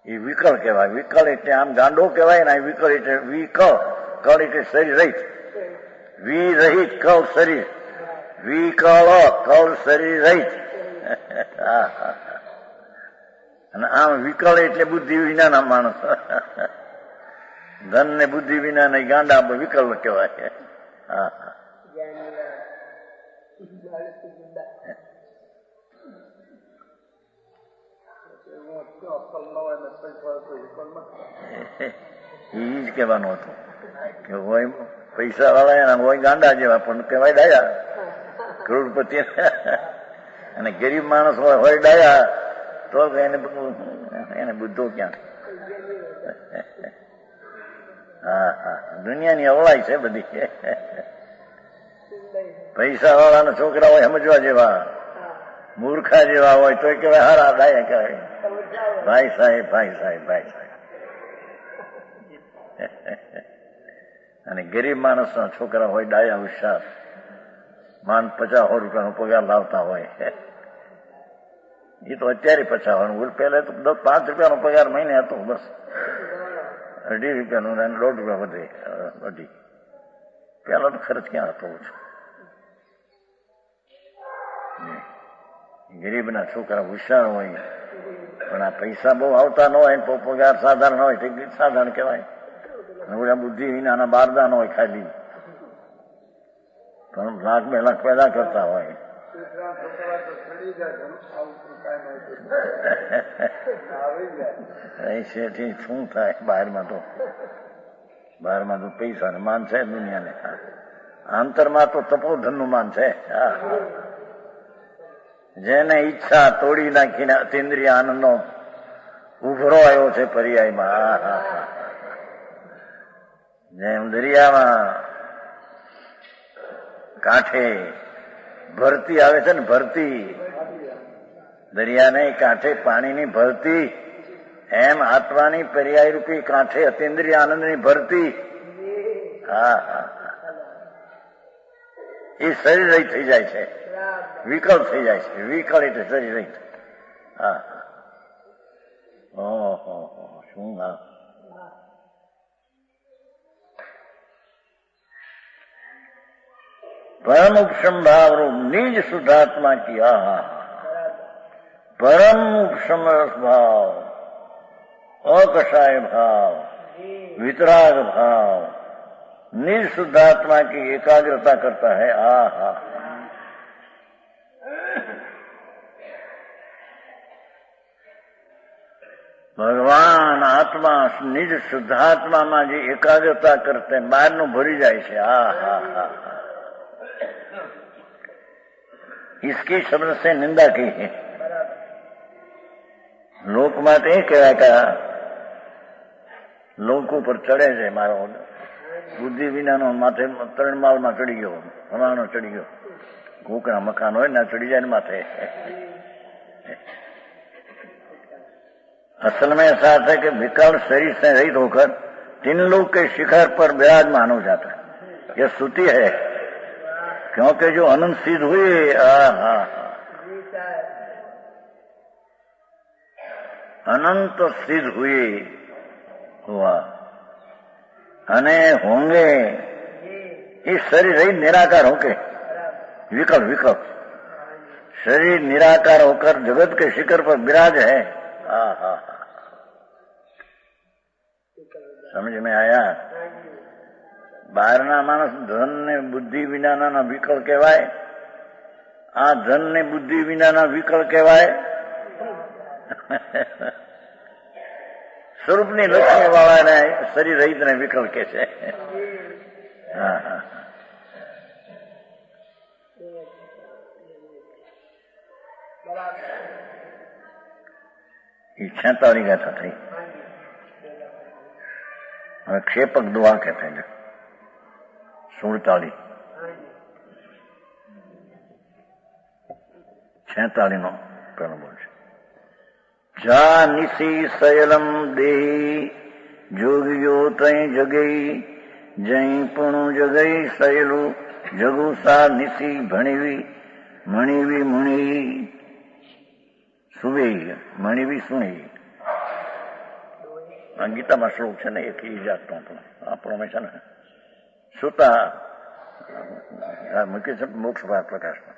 ये विकल कहवाय. विकल એટલે આમ ગાંડો કહેવાય ને, વિકલ એટલે વિકળ, કળ એટલે શરીર રહિત, વિરહિત કળ શરીર, વિકળ કળ શરીર રહિત. અને આમ વિકળ એટલે બુદ્ધિ વિનાના માણસ. ધન ને બુદ્ધિ વિના ને ગાંડા વિકલ કહેવાય. એ જ કહેવાનું હતું કે હોય પૈસા વાળા હોય ગાંડા જેવા, પણ કહેવાય ડાયા, કરોડપતિ. અને ગરીબ માણસ હોય ડાયા તો એને બુદ્ધો ક્યાં? દુનિયાની અવળાઈ છે બધી. પૈસા વાળાના છોકરા હોય સમજવા જેવા, મૂર્ખા જેવા હોય તો કહેવાય હારા ડાયા કહેવાય, ભાઈ સાહેબ ભાઈ સાહેબ ભાઈ સાહેબ. અને ગરીબ માણસના છોકરા હોય ડાયા હોશિયાર, માંડ 50-100 રૂપિયાનો પગાર લાવતા હોય, એ તો અત્યારે 50, પહેલા તો 5 રૂપિયાનો પગાર મહિને હતો, બસ 2.5 રૂપિયાનું 1.5 રૂપિયા વધે, અઢી. પેલાનો ખર્ચ ક્યાં હતો ઓછો. ગરીબના છોકરા હોશિયાર હોય પણ આ પૈસા બહુ આવતા ન હોય, પગાર સાધારણ હોય તે સાધારણ કહેવાય. બુદ્ધિ વિનાના બારદાન હોય ખાલી, પણ લાખ 2 લાખ પેદા કરતા હોય. શેઠી શું થાય બહારમાં તો પૈસા ને માન છે દુનિયાને. આંતરમાં તો તપોધન નું માન છે. જેને ઈચ્છા તોડી નાખીને અતિન્દ્રિય આનંદનો ઉભરો આવ્યો છે પર્યાયમાં. જેમ દરિયામાં કાંઠે ભરતી આવે છે ને, ભરતી દરિયાને કાંઠે પાણીની ભરતી, એમ આત્માની પર્યાય રૂપી કાંઠે અતિન્દ્રિય આનંદની ભરતી. હા હા, એ શરીર રહિત થઈ જાય છે, વિકલ થઈ જાય છે. વિકલ એટલે શરીર રહિત. હા, ઓહો શું હા. परम उपशम भाव रूप निज शुद्धात्मा की आहा, परम उपशम रस भाव, अकषाय भाव, वितराग भाव, निज शुद्धात्मा की एकाग्रता करता है. आहा, ભગવાન આત્મા નિજ શુદ્ધાત્મામાં જે એકાગ્રતા કરતે બહારનું ભરી જાય છે. આ હા હા, इसकी शब्द से निंदा की है. લોક માટે એ કહેવાય કે લોકો પર ચડે છે, મારો બુદ્ધિ વિનાનો માથે 3 માળમાં ચડી ગયો, હવાનો ચડી ગયો. કોકના મકાન હોય ના ચડી જાય ને માથે. असल में ऐसा है कि विकल शरीर से रहित होकर 3 लोक के शिखर पर विराजमान हो जाता है. यह स्तुति है, क्योंकि जो अनंत सिद्ध हुए, अनंत सिद्ध हुए हुआ अने होंगे इस शरीर रहित निराकार होके, विकल विकल शरीर निराकार होकर जगत के शिखर पर विराज है. समझ में आया? બહારના માણસ ધન ને બુદ્ધિ વિનાના વિકલ કહેવાય, આ ધન ને બુદ્ધિ વિનાના વિકલ કહેવાય. સ્વરૂપની લક્ષ્મી વાળાને શરીર રહિત ને વિકલ કે છે. હા હા, એ 46 ગાથા થઈ. હવે ક્ષેપક દુઆ કે થઈ 47 નો પેલો બોલ છે. જા નિશી સયલમ દેહી જોગીયો તઈ જગઈ, જઈ પૂણું જગઈ સયલું જગુ સા નિશી ભણીવી, મણીવી મુણી સુવી, મણીવી સુણી. આ ગીતામાં શ્લોક છે ને, એક ઈ જાતનો આપણો છે ને સુતા મૂકી છે મોક્ષ પ્રકાશમાં.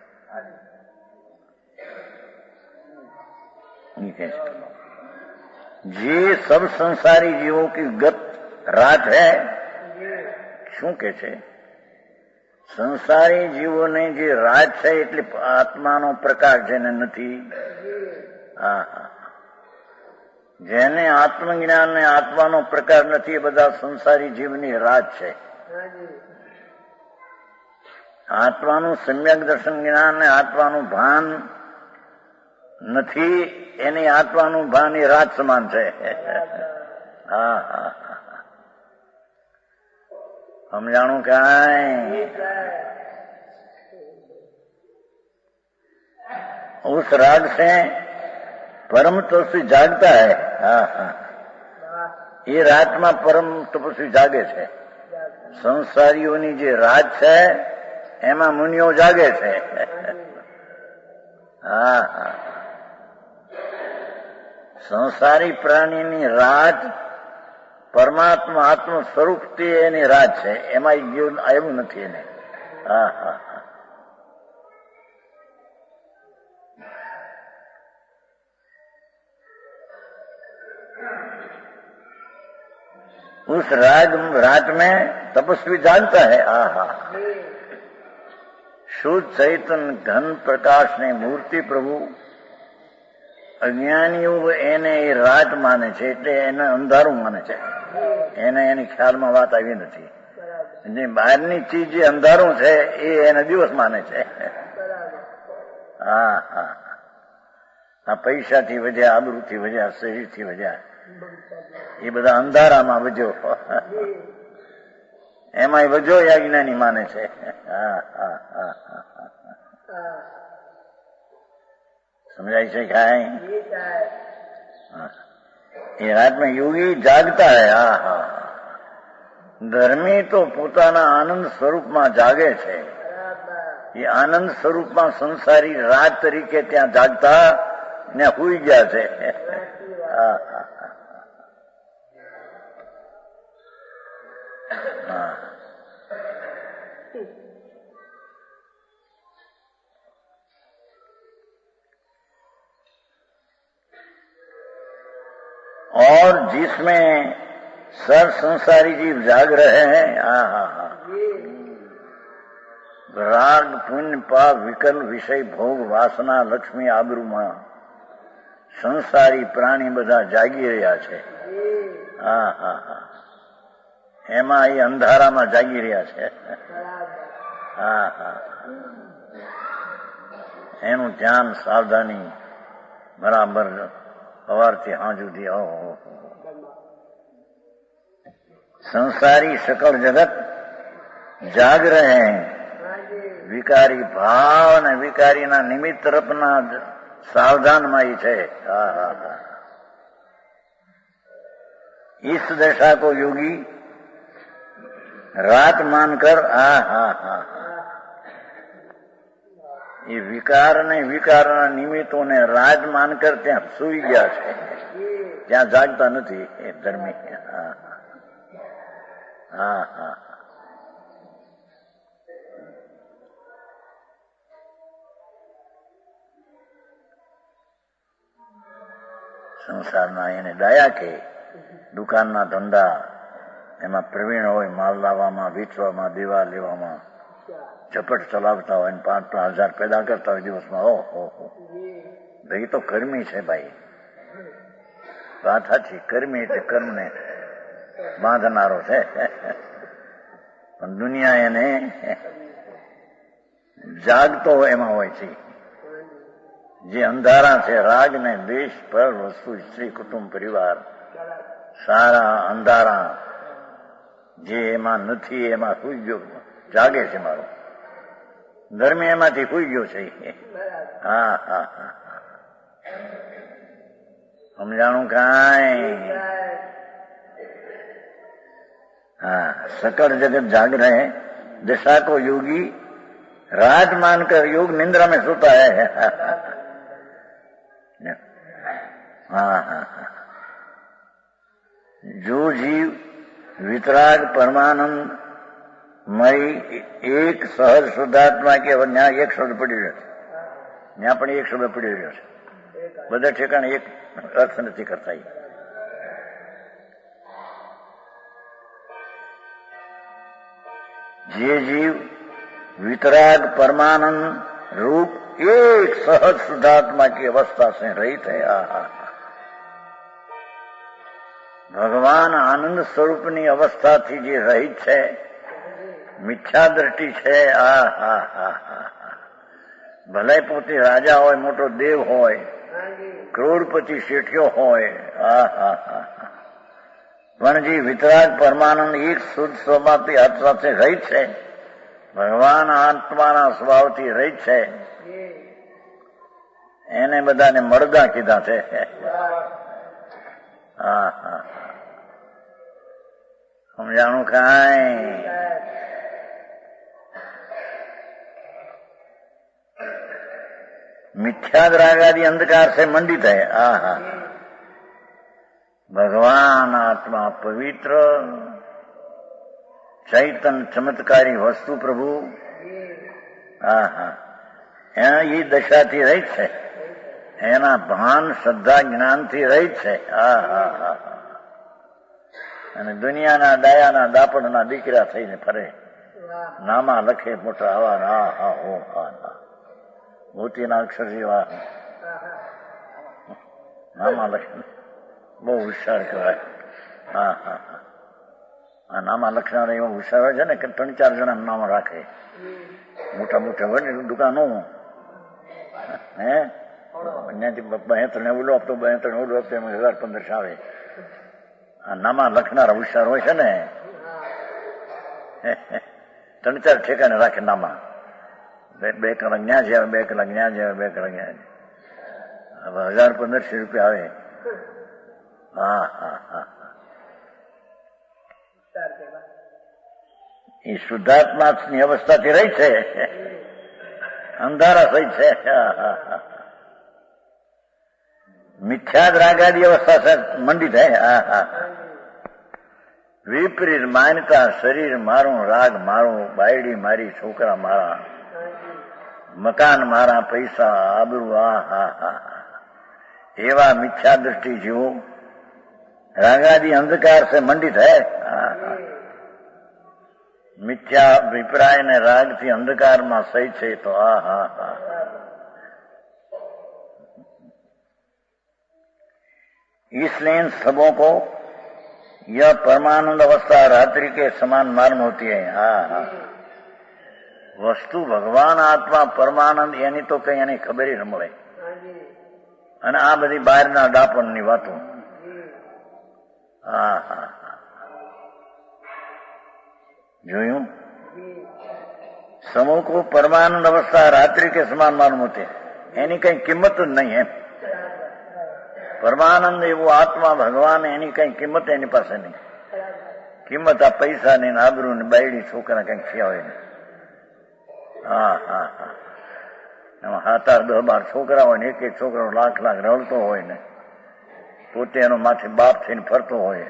જે સબ સંસારી જીવો की गत रात है. શું કે છે? સંસારી જીવોને જે રાત છે એટલે આત્માનો પ્રકાશ જેને નથી. હા હા, જેને આત્મજ્ઞાન ને આત્માનો પ્રકાર નથી એ બધા સંસારી જીવની રાત છે. આત્માનું સમ્યક દર્શન જ્ઞાન ને આત્માનું ભાન નથી, એની આત્માનું ભાન એ રાત સમાન છે. હા હા, સમજાણું કાંઈ? उस राग से परम तपस्वी जागता है। हाँ हाँ, ये રાતમાં પરમ તપસ્વી જાગે છે। સંસારીઓની જે રાત છે એમાં મુનિઓ જાગે છે। હા હા, સંસારી પ્રાણીની રાત પરમાત્મા આત્મ સ્વરૂપથી એની રાત છે, એમાં એવું નથી એને। હા હા, उस रात में तपस्वी जागता है। आहा, शुद्ध चैतन्य घन प्रकाश ने मूर्ति प्रभु અજ્ઞાનીઓ એને એ રાત માને છે, એટલે એને અંધારું માને છે, એને એની ખ્યાલમાં વાત આવી નથી। જે બહારની ચીજ જે અંધારું છે એ એને દિવસ માને છે। હા હા, આ પૈસાથી વધ્યા, આબરૂથી વધ્યા, શરીરથી વધ્યા, એ બધા અંધારામાં વજો, એમાં વજો એ અજ્ઞાની માને છે। હા હા હા હા, समझाई से खाए। ये रात में योगी जागता है। हाँ हाँ, धर्मी तो પોતાના આનંદ સ્વરૂપમાં જાગે છે। એ આનંદ સ્વરૂપમાં સંસારી રાત તરીકે ત્યાં જાગતા ને હુઈ ગયા છે। હા હા હા, और जिसमें सर संसारी जीव जाग रहे हैं। हाँ हाँ हाँ, राग पुण्य पाप विकल्प विषय भोग वासना लक्ष्मी आबरूમાં સંસારી પ્રાણી બધા જાગી રહ્યા છે। હા હા હા, એમાં એ અંધારામાં જાગી રહ્યા છે। હા હા, એનું ધ્યાન સાવધાની બરાબર સવારથી સાંજ સુધી। संसारी सकल जगत जाग रहे हैं। विकारी भाव ने विकारी ना निमित्त तरफना सावधान माई है। हा हा हा, इस दशा को योगी रात मानकर हा हा हा, ये विकार ने विकाરના નિમિત્તોને રાત માનકર ત્યાં સૂઈ ગયા છે, ત્યાં જાગતા નથી એ ધર્મી। હા હા હા, સંસારના એને દયા કે દુકાનના ધંધા એમાં પ્રવીણ હોય, માલ લાવવામાં, વેચવામાં, દેવા લેવામાં ઝપટ ચલાવતા હોય, 5-5 હજાર પેદા કરતા હોય દિવસમાં। ઓહો, ભાઈ તો કર્મી છે ભાઈ, વાત સાચી, કર્મી એટલે કર્મને બાંધનારો છે। પણ દુનિયા એને જાગતો એમાં હોય છે। જે અંધારા છે રાગ ને દેશ પર વસ્તુ સ્ત્રી કુટુંબ પરિવાર સારા અંધારા જે એમાં નથી એમાં સુઈ ગયો, જાગે છે મારો ધર્મ, એમાંથી સુઈ ગયો છે। હા હા હા, સમજાણું કાંઈ? हाँ, सकल जगत जाग रहे हैं। दशा को योगी रात मानकर योग निंद्रा में सोता है। हाँ हाँ हाँ, जो जीव वितराग परमानंद मई एक सहज शुद्धात्मा के न्याय एक शब्द पड़ी રહ્યો છે, ત્યાં પણ એક શબ્દ પડી રહ્યો છે, બધા ઠેકાણે એક અર્થ નથી કરતા। જે જીવ वितराग परमानंद रूप एक सहज शुद्धात्मा की अवस्था से रहित है। भगवान आनंद स्वरूपनी अवस्थाथी जे रहित है, मिथ्या दृष्टि है। भले पोते राजा होय, मोटो देव होय, करोड़पति शेठियो होय, पण जे वितराग परमानंद एक शुद्ध स्वभावથી આત્મા से रहित है, ભગવાન આત્માના સ્વભાવથી રહિત છે, એને બધાને મળદા કીધા છે. હા હા સમજાણું કાંઈ? मिथ्याद रागादि अंधकार से मंडित है. आहा भगवान आत्मा पवित्र चैतन चमत्कारी वस्तु प्रभु. आहा ये दशाથી રહી છે. એના ભાન શ્રદ્ધા જ્ઞાનથી રહી છે. આહા અને દુનિયાના ડાયાના દાપડના દીકરા થઈને ફરે. નામા લખે મોટા હવા. હા હા હો હા મોતીના અક્ષર જેવા નામા લખે. બહુ હોશિયાર કહેવાય. હા હા હા આ નામા લખનારા એવા હોશિયાર હોય છે ને કે 3-4 જણા નામ રાખે. મોટા મોટા હોય ને દુકાનો હે ત્યાંથી 72 ઓલો આપતો 72 ઓલો આપતો એમાં 1000-1500 આવે. આ નામા લખનારા હોશિયાર હોય છે ને 3-4 ઠેકાને રાખે નામા. 2 કલાક ન્યા જ આવે, 2 કલાક ન્યા જ આવે, 2 કલાક ન્યા જ. હવે 1000-1500 રૂપિયા આવે. હા હા હા એ શુદ્ધાત્માની અવસ્થાથી રહી છે. અંધારા થઈ છે. મિથ્યાદ રાગાદી અવસ્થા છે મંડિત હે. હા હા વિપરીત માન્યતા. શરીર મારું, રાગ મારું, બાયડી મારી, છોકરા મારા, મકાન મારા, પૈસા, આબરૂ. હા હા હા એવા મિથ્યા દૃષ્ટિ જીવો रागादि अंधकार से मंडित है. मिथ्या अभिप्राय ने राग थी अंधकार में सही छे तो हा हा हा इसलिए इन सबों को यह परमानंद अवस्था रात्रि के समान मालूम होती है. हाँ हाँ वस्तु भगवान आत्मा परमानंद एनी तो कई एनी खबर ही न મળે. અને આ બધી બહારના ડાપણની વાતો. હા હા જોયું. समूह को परमानंद अवस्था रात्रि के समान मालूम होते एनी कई किंमत જ નહીં એમ. પરમાનંદ એવું આત્મા ભગવાન એની કઈ કિંમત એની પાસે નહીં. કિંમત આ પૈસા ની આબરૂ ને બાયડી છોકરા કઈક થયા હોય ને. હા હા હા એમાં 7-8-10-12 છોકરા હોય ને એક એક છોકરો લાખ રડતો હોય ને પોતે એનો માથે બાપ થઈને ફરતો હોય.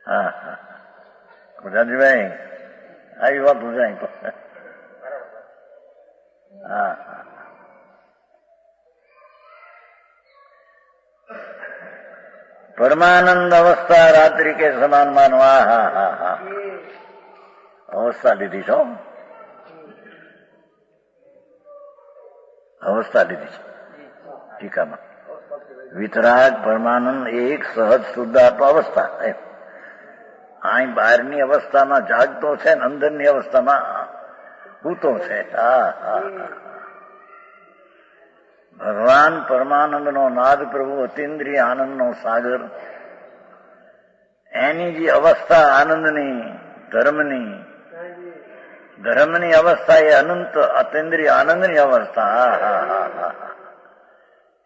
હા હા ગુજરાતીભાઈ આવી વાત જાય તો. હા હા परमानंद अवस्था रात्रि के समान मानवा. हा हा हा अवस्था લીધી છો. अवस्था લીધી છે ટીકામાં. વિતરાગ પરમાનંદ એક સહજ શુદ્ધાત્મા અવસ્થા. અહીં બહારની અવસ્થામાં જાગતો છે ને અંદરની અવસ્થામાં સૂતો છે. હા હા ભગવાન પરમાનંદનો નાદ પ્રભુ અતિન્દ્રિય આનંદનો સાગર એની જે અવસ્થા આનંદની ધર્મની અવસ્થા એ અનંત અતિન્દ્રિય આનંદની અવસ્થા. હા હા હા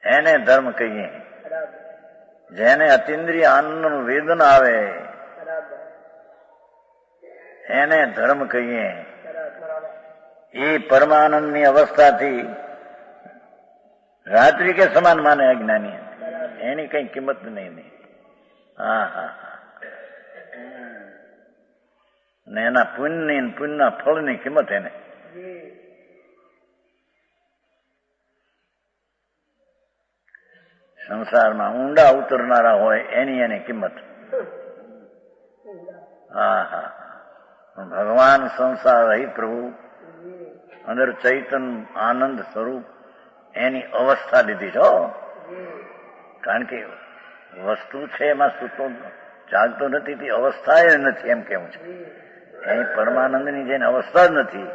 એને ધર્મ કહીએ. જેને અતિન્દ્રિય આનંદનું વેદન આવે એને ધર્મ કહીએ. એ પરમાનંદની અવસ્થાથી રાત્રિ કે સમાન માને અજ્ઞાની. એની કઈ કિંમત નહીં. હા હા ને એના પુણ્યના ફળની કિંમત એને. સંસારમાં ઊંડા ઉતરનારા હોય એની કિંમત. હા હા ભગવાન સંસાર રહી પ્રભુ અંદર ચૈતન આનંદ સ્વરૂપ એની અવસ્થા લીધી છો. કારણ કે વસ્તુ છે એમાં સૂતો જાગતો નથી તે અવસ્થા એ નથી એમ કેવું છે. એની પરમાનંદની જેને અવસ્થા જ નથી,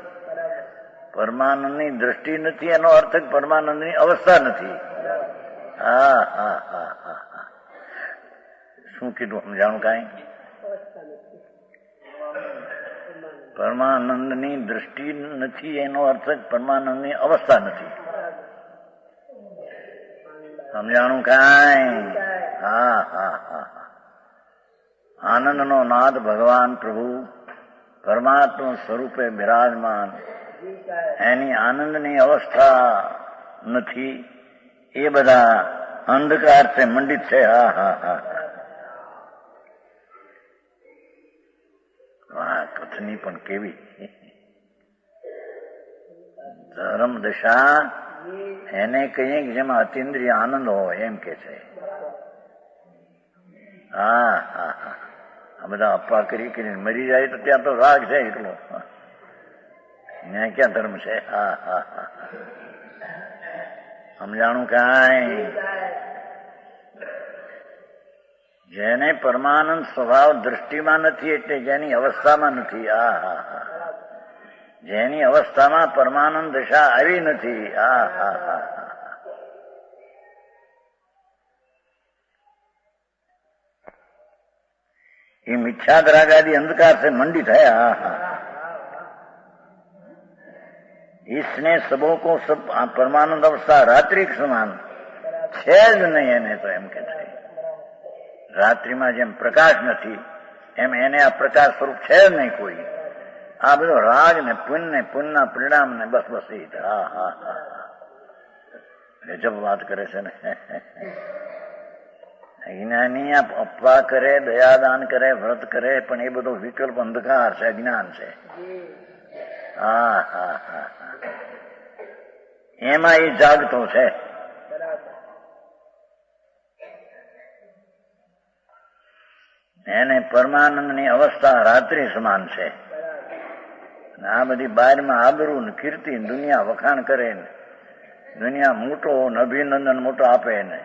પરમાનંદની દ્રષ્ટિ નથી, એનો અર્થ પરમાનંદની અવસ્થા નથી. હા હા હા હા હા શું કીધું સમજાણું કાંઈ? પરમાનંદની દ્રષ્ટિ નથી એનો અર્થ જ પરમાનંદની અવસ્થા નથી. સમજાણું કાંઈ? હા હા હા. આનંદનો નાદ ભગવાન પ્રભુ પરમાત્મા સ્વરૂપે બિરાજમાન, એની આનંદની અવસ્થા નથી. એ બધા અંધકાર છે, મંડિત છે. હા હા હા. વાહ, કથની પણ કેવી ધર્મ દશા એને કહીએ કે જેમાં અતિન્દ્રિય આનંદ હોય એમ કે છે. હા હા હા. આ બધા અપવા કરી કરીને મરી જાય તો ત્યાં તો રાગ છે એટલો, ત્યાં ક્યાં ધર્મ છે? હા હા હા. સમજાણું કાંઈ? જેને પરમાનંદ સ્વભાવ દ્રષ્ટિમાં નથી એટલે જેની અવસ્થામાં નથી. હા હા હા. જેની અવસ્થામાં પરમાનંદ દશા આવી નથી. હા હા હા. ये मिथ्या रागादि अंधकार से मंडित है. इसने सबों को सब परमानंद अवस्था रात्रि સમાન છે જ નહીં. એને તો એમ કે છે રાત્રિમાં જેમ પ્રકાશ નથી એમ એને આ પ્રકાશ સ્વરૂપ છે જ નહીં કોઈ. આ બધો રાગ ને પુણ્યના પરિણામ ને બસ બસ એ. હા હા હા. ગજબ વાત કરે છે ને. જ્ઞાની અપવા કરે, દયાદાન કરે, વ્રત કરે, પણ એ બધો વિકલ્પ અંધકાર છે, અજ્ઞાન છે. હા હા હા. એમાં એ જાગતો છે. એને પરમાનંદની અવસ્થા રાત્રિ સમાન છે. આ બધી બહારમાં આબરૂ ને કીર્તિ દુનિયા વખાણ કરે ને દુનિયા મોટો અભિનંદન મોટો આપે ને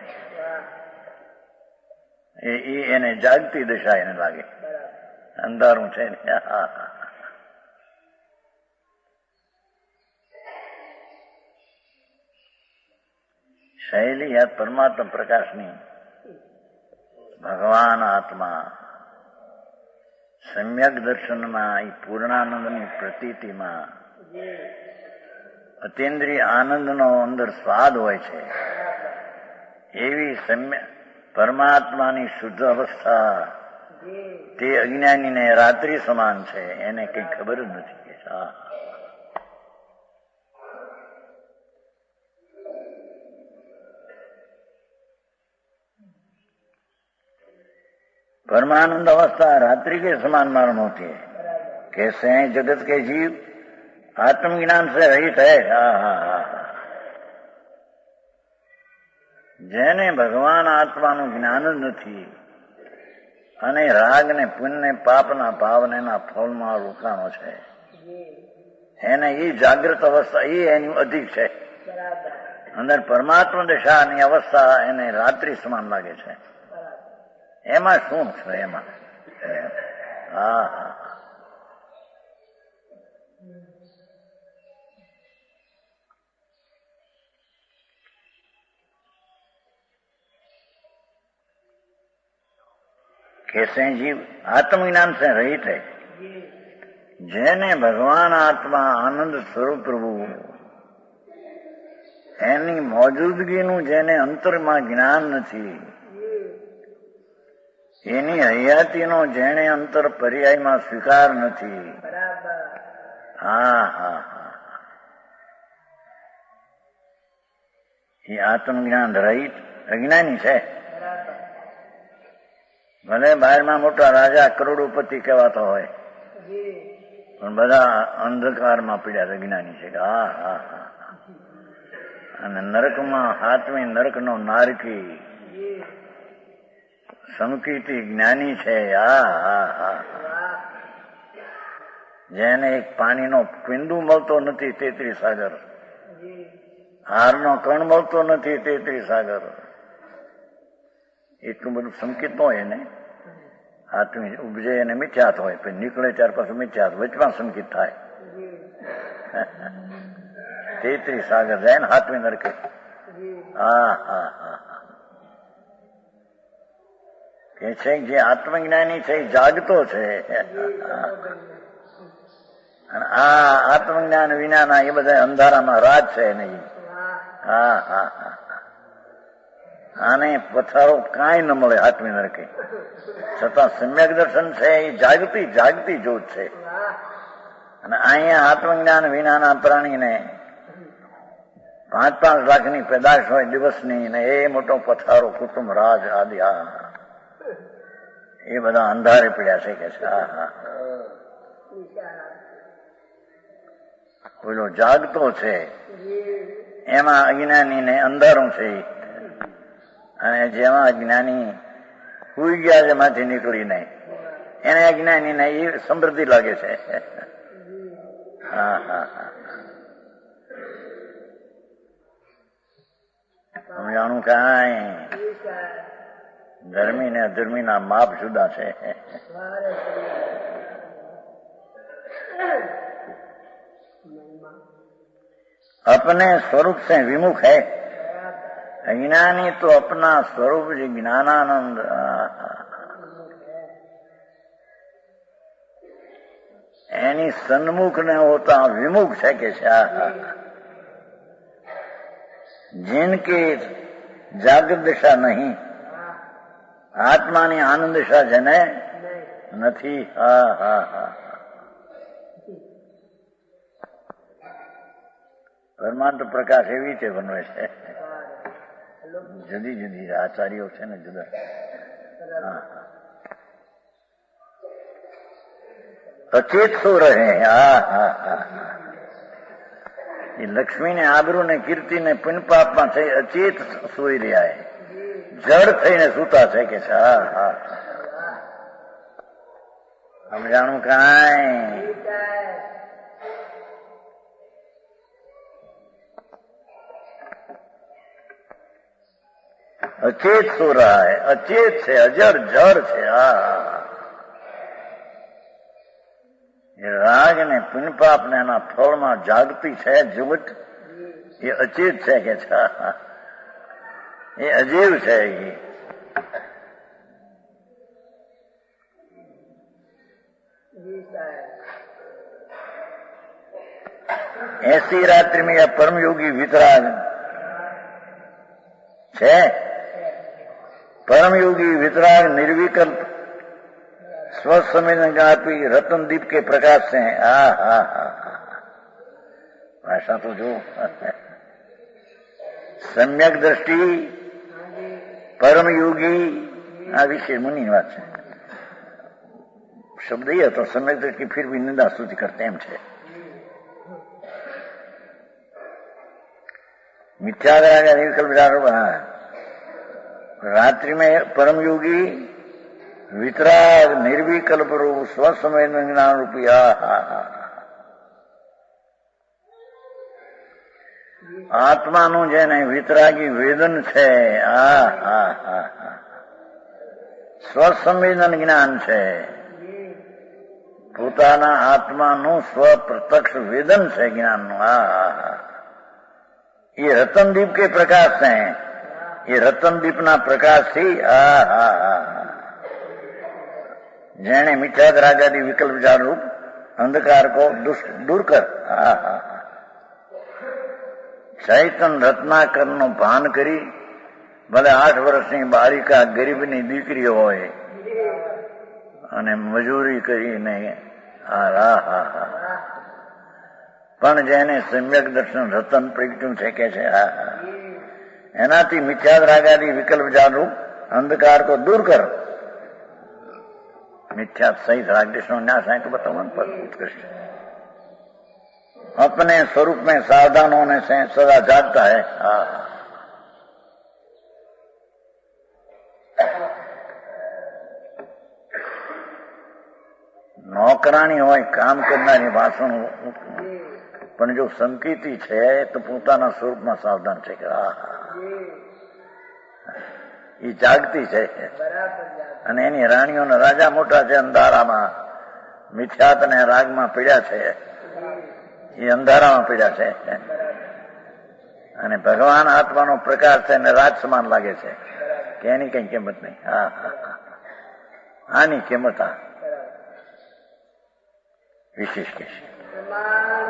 એને જાગતી દશા એને લાગે. અંધારું છે ને. શૈલી આ પરમાત્મા પ્રકાશની ભગવાન આત્મા સમ્યક દર્શનમાં એ પૂર્ણાનંદની પ્રતીતિમાં અતિન્દ્રિય આનંદનો અંદર સ્વાદ હોય છે. એવી પરમાત્માની શુદ્ધ અવસ્થા તે અજ્ઞાનીને રાત્રિ સમાન છે. એને કઈ ખબર જ નથી. હા. परमानंद अवस्था रात्रि के समान मालूम होती है. कैसे हैं जगत के जीव आत्मज्ञान से रहित है. हा हा हा. જેને ભગવાન આત્માનું જ્ઞાન જ નથી અને રાગ ને પુણ્ય પાપના ભાવના ફળમાં રોકાણો છે, એને એ જાગૃત અવસ્થા એ એની અધિક છે. અંદર પરમાત્મા દશાની અવસ્થા એને રાત્રિ સમાન લાગે છે. એમાં શું છે? એમાં હા હા. कैसे जीव आत्मज्ञान से रहित है. જેને ભગવાન આત્મા આનંદ સ્વરૂપ પ્રભુ એની મોજૂદગીનું જેને અંતરમાં જ્ઞાન નથી, એની હયાતીનો જેને અંતર પર્યાયમાં સ્વીકાર નથી. હા હા હા. એ આત્મજ્ઞાન રહિત અજ્ઞાની છે. ભલે બહારમાં મોટા રાજા કરોડોપતિ કહેવાતો હોય પણ બધા અંધકારમાં પીડ્યા અજ્ઞાની છે. હા હા હા. અને નરકમાં હાથમી નરકનો નારકી સંકિતી જ્ઞાની છે. હા હા હા. જેને એક પાણીનો બિંદુ મળતો નથી 33 સાગર, હારનો કણ મળતો નથી 33 સાગર. એટલું બધું સંકેત ન હોય ને. હાથમી ઉપજે એને મિથ્યાત હોય, પછી નીકળે ત્યાર પાછું મિથ્યાત, વચમાં સંકેત થાય. 33 સાગર જાય ને હાથમી નરકે. હા હા હા. કે છે જે આત્મજ્ઞાની છે એ જાગતો છે. અને આ આત્મજ્ઞાન વિનાના એ બધા અંધારામાં રાજ છે નહીં. હા હા હા, આને પથારો કાંઈ ન મળે આત્મી નરકે, છતાં સમ્યક દર્શન છે એ જાગતી જાગતી જોત છે. અને અહીંયા આત્મજ્ઞાન વિનાના પ્રાણીને 5-5 લાખની પેદાશ હોય દિવસની, ને એ મોટો પથારો કુટુંબ રાજ આદિ, એ બધા અંધારે પડ્યા છે કે છે. હા હા, પેલો જાગતો છે એમાં અજ્ઞાની ને અંધારું છે, અને જેમાં અજ્ઞાની સુઈ ગયા છે માંથી નીકળીને એને અજ્ઞાની ને એ સમૃદ્ધિ લાગે છે. હા હા હા, સમજાણું કાંઈ? ધર્મી ને અધર્મી ના માપ જુદા છે. अपने स्वरूप से विमुख है अज्ञानी, तो अपना स्वरूप जी ज्ञानानंद एनी सन्मुख ने होता विमुख है के जिनकी जागृत दिशा नहीं, आत्मानी आनंद दिशा जने નથી. હા હા હા, પરમાનંદ પ્રકાશ એવી રીતે બનવે છે. જુદી જુદી આચાર્યો છે ને જુદા. હા, અચેત સો રહે. હા હા હા, એ લક્ષ્મી ને આબરૂ ને કીર્તિ ને પુણ્યપાપમાં થઈ અચેત સોઈ રહ્યા, જડ થઈને સૂતા છે કે છે. હા હા, સમજાણું કાંઈ? अचेत सो रहा है, अचेत છે, અજર જર છે. હા, એ રાગ ને પુણ્યપાપ ને એના ફળમાં જાગતી છે જુગટ, એ અચેત છે કે છે. એ અજીવ છે. ऐसी रात्रि में यह परम योगी वितराग है, परम योगी वितराग निर्विकल्प स्वसंवेदनव्यापी रतनदीप के प्रकाश से हैं. हा हा हा, भाषा तो जो सम्यक दृष्टि परम योगी आ विषय मुनि बात है. शब्द ही है तो सम्यक दृष्टि फिर भी निंदा स्तुति करते एम છે. मिथ्याग्रह निर्विकल्प रात्रि में परम योगी वितराग निर्विकल्प रूप स्वसंवेदन ज्ञान रूपी આત્માનું જેને વિતરાગી વેદન છે, સ્વસંવેદન જ્ઞાન છે, પોતાના આત્માનું સ્વપ્રત્યક્ષ વેદન છે જ્ઞાનનું. ये रतनदीप के प्रकाश हैं, ये रतनदीप ना प्रकाश थी. जेने मिथ्याद रागादि विकल्प विचार रूप अंधकार को दूर कर चैतन रत्नाकर नो भान करी, भले 8 વર્ષની બાલિકા ગરીબની દીકરી હોય અને મજૂરી કરીને પણ જેને સમ્યક દર્શન રતન પ્રગટ્યું છે કે છે, એનાથી મિથ્યાદ રાગાદી વિકલ્પ જાનરૂપ અંધકાર को दूर कर. मिथ्या सहित रागदेशनो न्यास है तो बतावन पर उत्कृष्ट अपने स्वरूप में सावधान होने से सदा जागता है. નોકરાણી હોય, કામ કરનારી વાસણ, પણ જો સંકેતી છે તો પોતાના સ્વરૂપમાં સાવધાન છે કે એ જાગતી છે. અને એની રાણીઓના રાજા મોટા છે, અંધારામાં મિથ્યાત અને રાગમાં પીડ્યા છે, એ અંધારામાં પીડ્યા છે. અને ભગવાન આત્માનો પ્રકાર છે અને રાજ સમાન લાગે છે કે એની કઈ કિંમત નહીં. આની કિંમત વિશેષ કે છે. मान